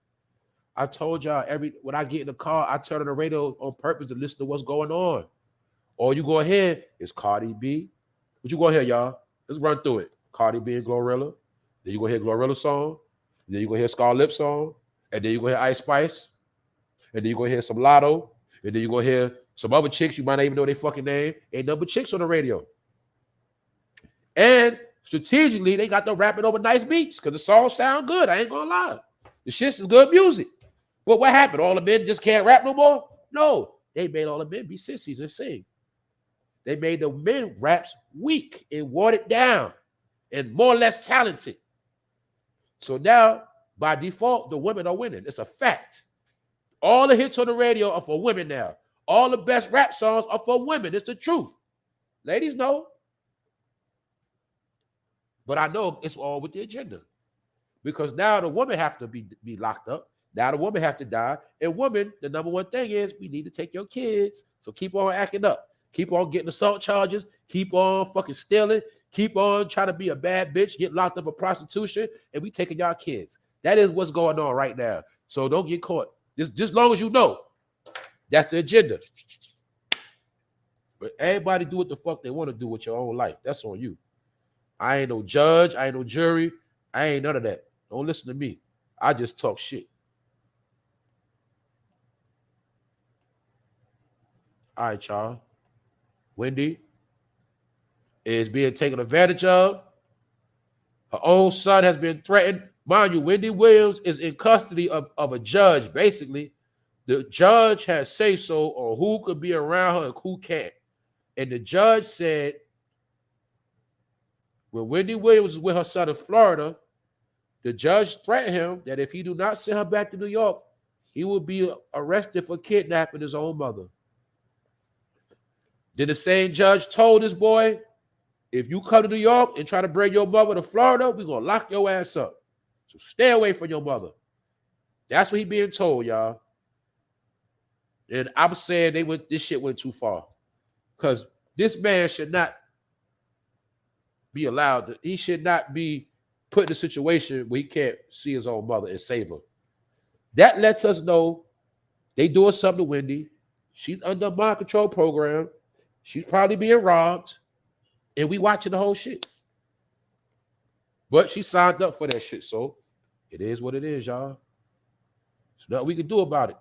I told y'all when I get in the car, I turn on the radio on purpose to listen to what's going on. All you go ahead is Cardi B. What you go ahead, y'all? Let's run through it. Cardi B and Glorilla. Then you go hear Glorilla song. Then you go hear Scar Lip song. And then you go hear Ice Spice. And then you go hear some Lotto. And then you go hear some other chicks you might not even know their fucking name. Ain't nothing but chicks on the radio. And strategically, they got them rapping over nice beats because the songs sound good. I ain't gonna lie. The shit's is good music. Well, what happened? All the men just can't rap no more? No. They made all the men be sissies and sing. They made the men raps weak and watered down and more or less talented. So now, by default, the women are winning. It's a fact. All the hits on the radio are for women now. All the best rap songs are for women. It's the truth. Ladies know. But I know it's all with the agenda. Because now the women have to be locked up. Now the women have to die. And women, the number one thing is we need to take your kids. So keep on acting up. Keep on getting assault charges. Keep on fucking stealing. Keep on trying to be a bad bitch. Get locked up for prostitution. And we taking y'all kids. That is what's going on right now. So don't get caught. Just as long as you know. That's the agenda. But everybody do what the fuck they want to do with your own life. That's on you. I ain't no judge. I ain't no jury. I ain't none of that. Don't listen to me. I just talk shit. All right, y'all. Wendy is being taken advantage of. Her own son has been threatened. Mind you, Wendy Williams is in custody of a judge, basically. The judge has say-so on who could be around her and who can't. And the judge said, when Wendy Williams was with her son in Florida, the judge threatened him that if he do not send her back to New York, he will be arrested for kidnapping his own mother. Then the same judge told this boy, if you come to New York and try to bring your mother to Florida, we're going to lock your ass up. So stay away from your mother. That's what he being told, y'all. And I'm saying this shit went too far. Because this man should not be allowed he should not be put in a situation where he can't see his own mother and save her. That lets us know They doing something to Wendy. She's under a mind control program. She's probably being robbed. And we watching the whole shit. But she signed up for that shit. So it is what it is, y'all. There's nothing we can do about it.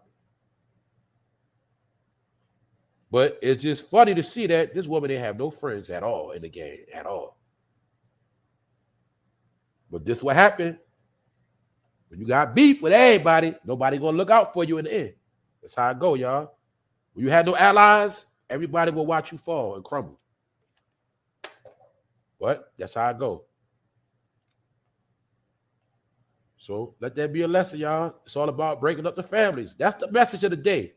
But it's just funny to see that this woman didn't have no friends at all in the game, at all. But this is what happened. When you got beef with everybody, nobody gonna look out for you in the end. That's how it go, y'all. When you have no allies, everybody will watch you fall and crumble. But that's how it go. So let that be a lesson, y'all. It's all about breaking up the families. That's the message of the day.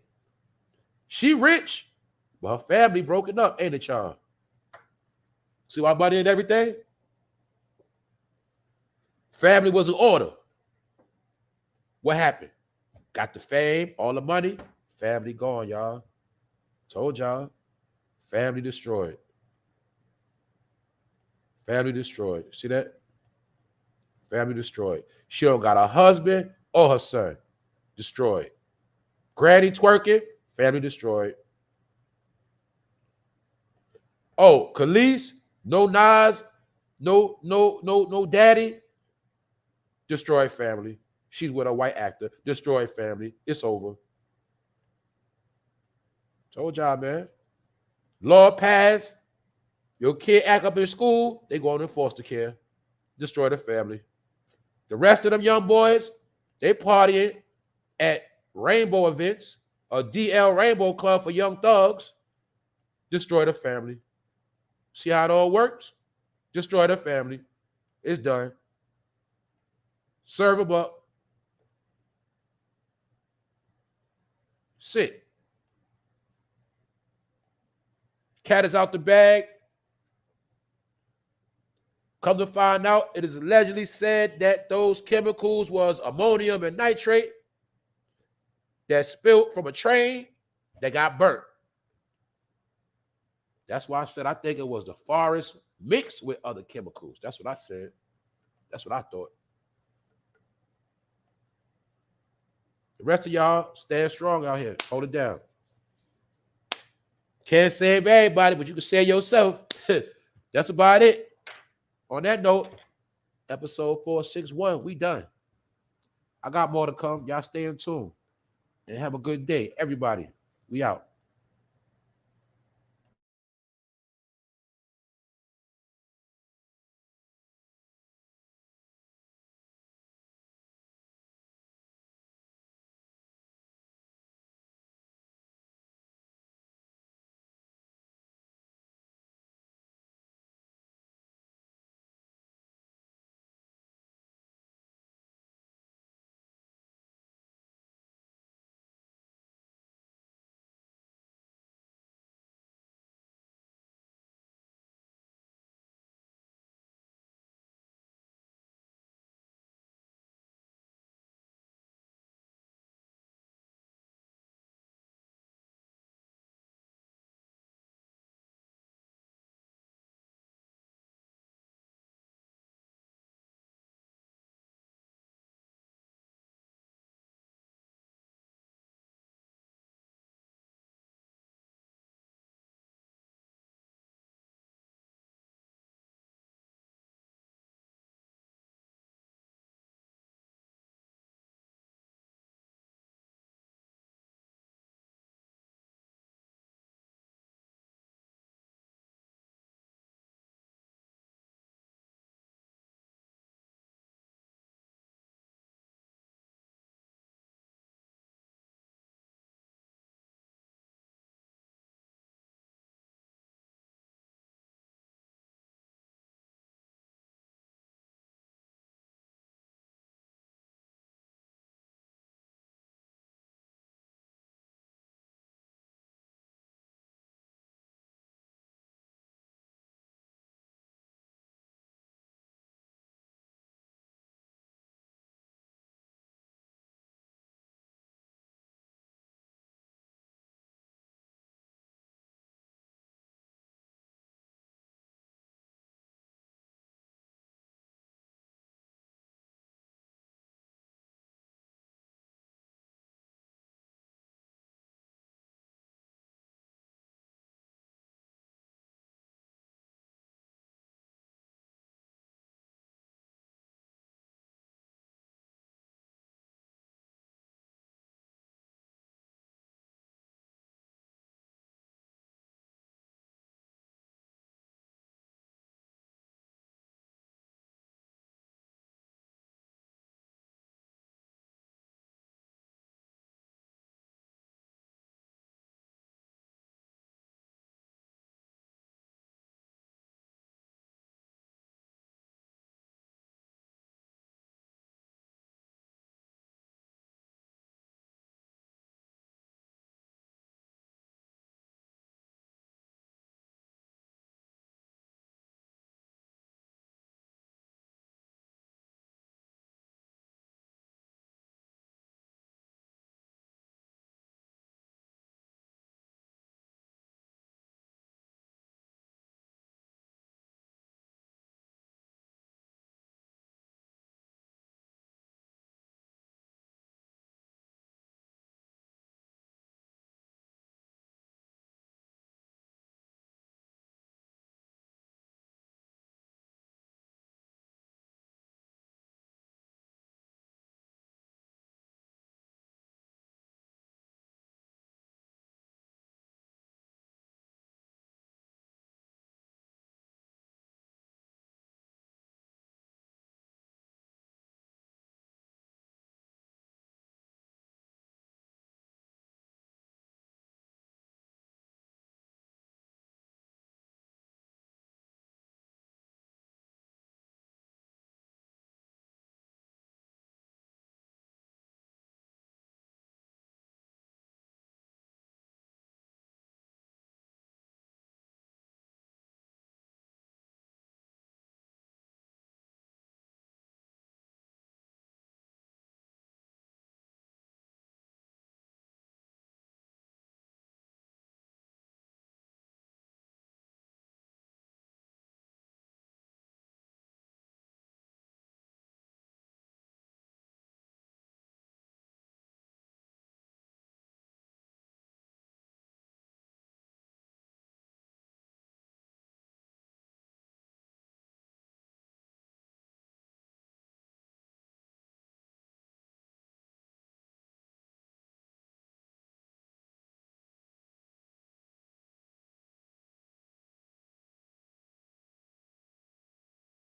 She rich, but her family broken up, ain't it, y'all? See why money and everything? Family was in order. What happened? Got the fame, all the money, family gone, y'all. Told y'all. Family destroyed. Family destroyed. See that? Family destroyed. She don't got a husband or her son. Destroyed. Granny twerking, family destroyed. Oh, Khalees, no Nas, no daddy. Destroyed family. She's with a white actor. Destroyed family. It's over. Told y'all, man. Law passed. Your kid act up in school, they going in foster care. Destroy the family. The rest of them young boys, they partying at rainbow events, a DL Rainbow Club for young thugs. Destroy the family. See how it all works? Destroy the family. It's done. Serve them up. Sit. Cat is out the bag. Come to find out, it is allegedly said that those chemicals was ammonium and nitrate that spilled from a train that got burnt. That's why I said I think it was the forest mixed with other chemicals. That's what I said. That's what I thought. The rest of y'all, stand strong out here. Hold it down. Can't save everybody, but you can save yourself. That's about it. On that note, episode 461, we done. I got more to come. Y'all stay in tune. And have a good day. Everybody, we out.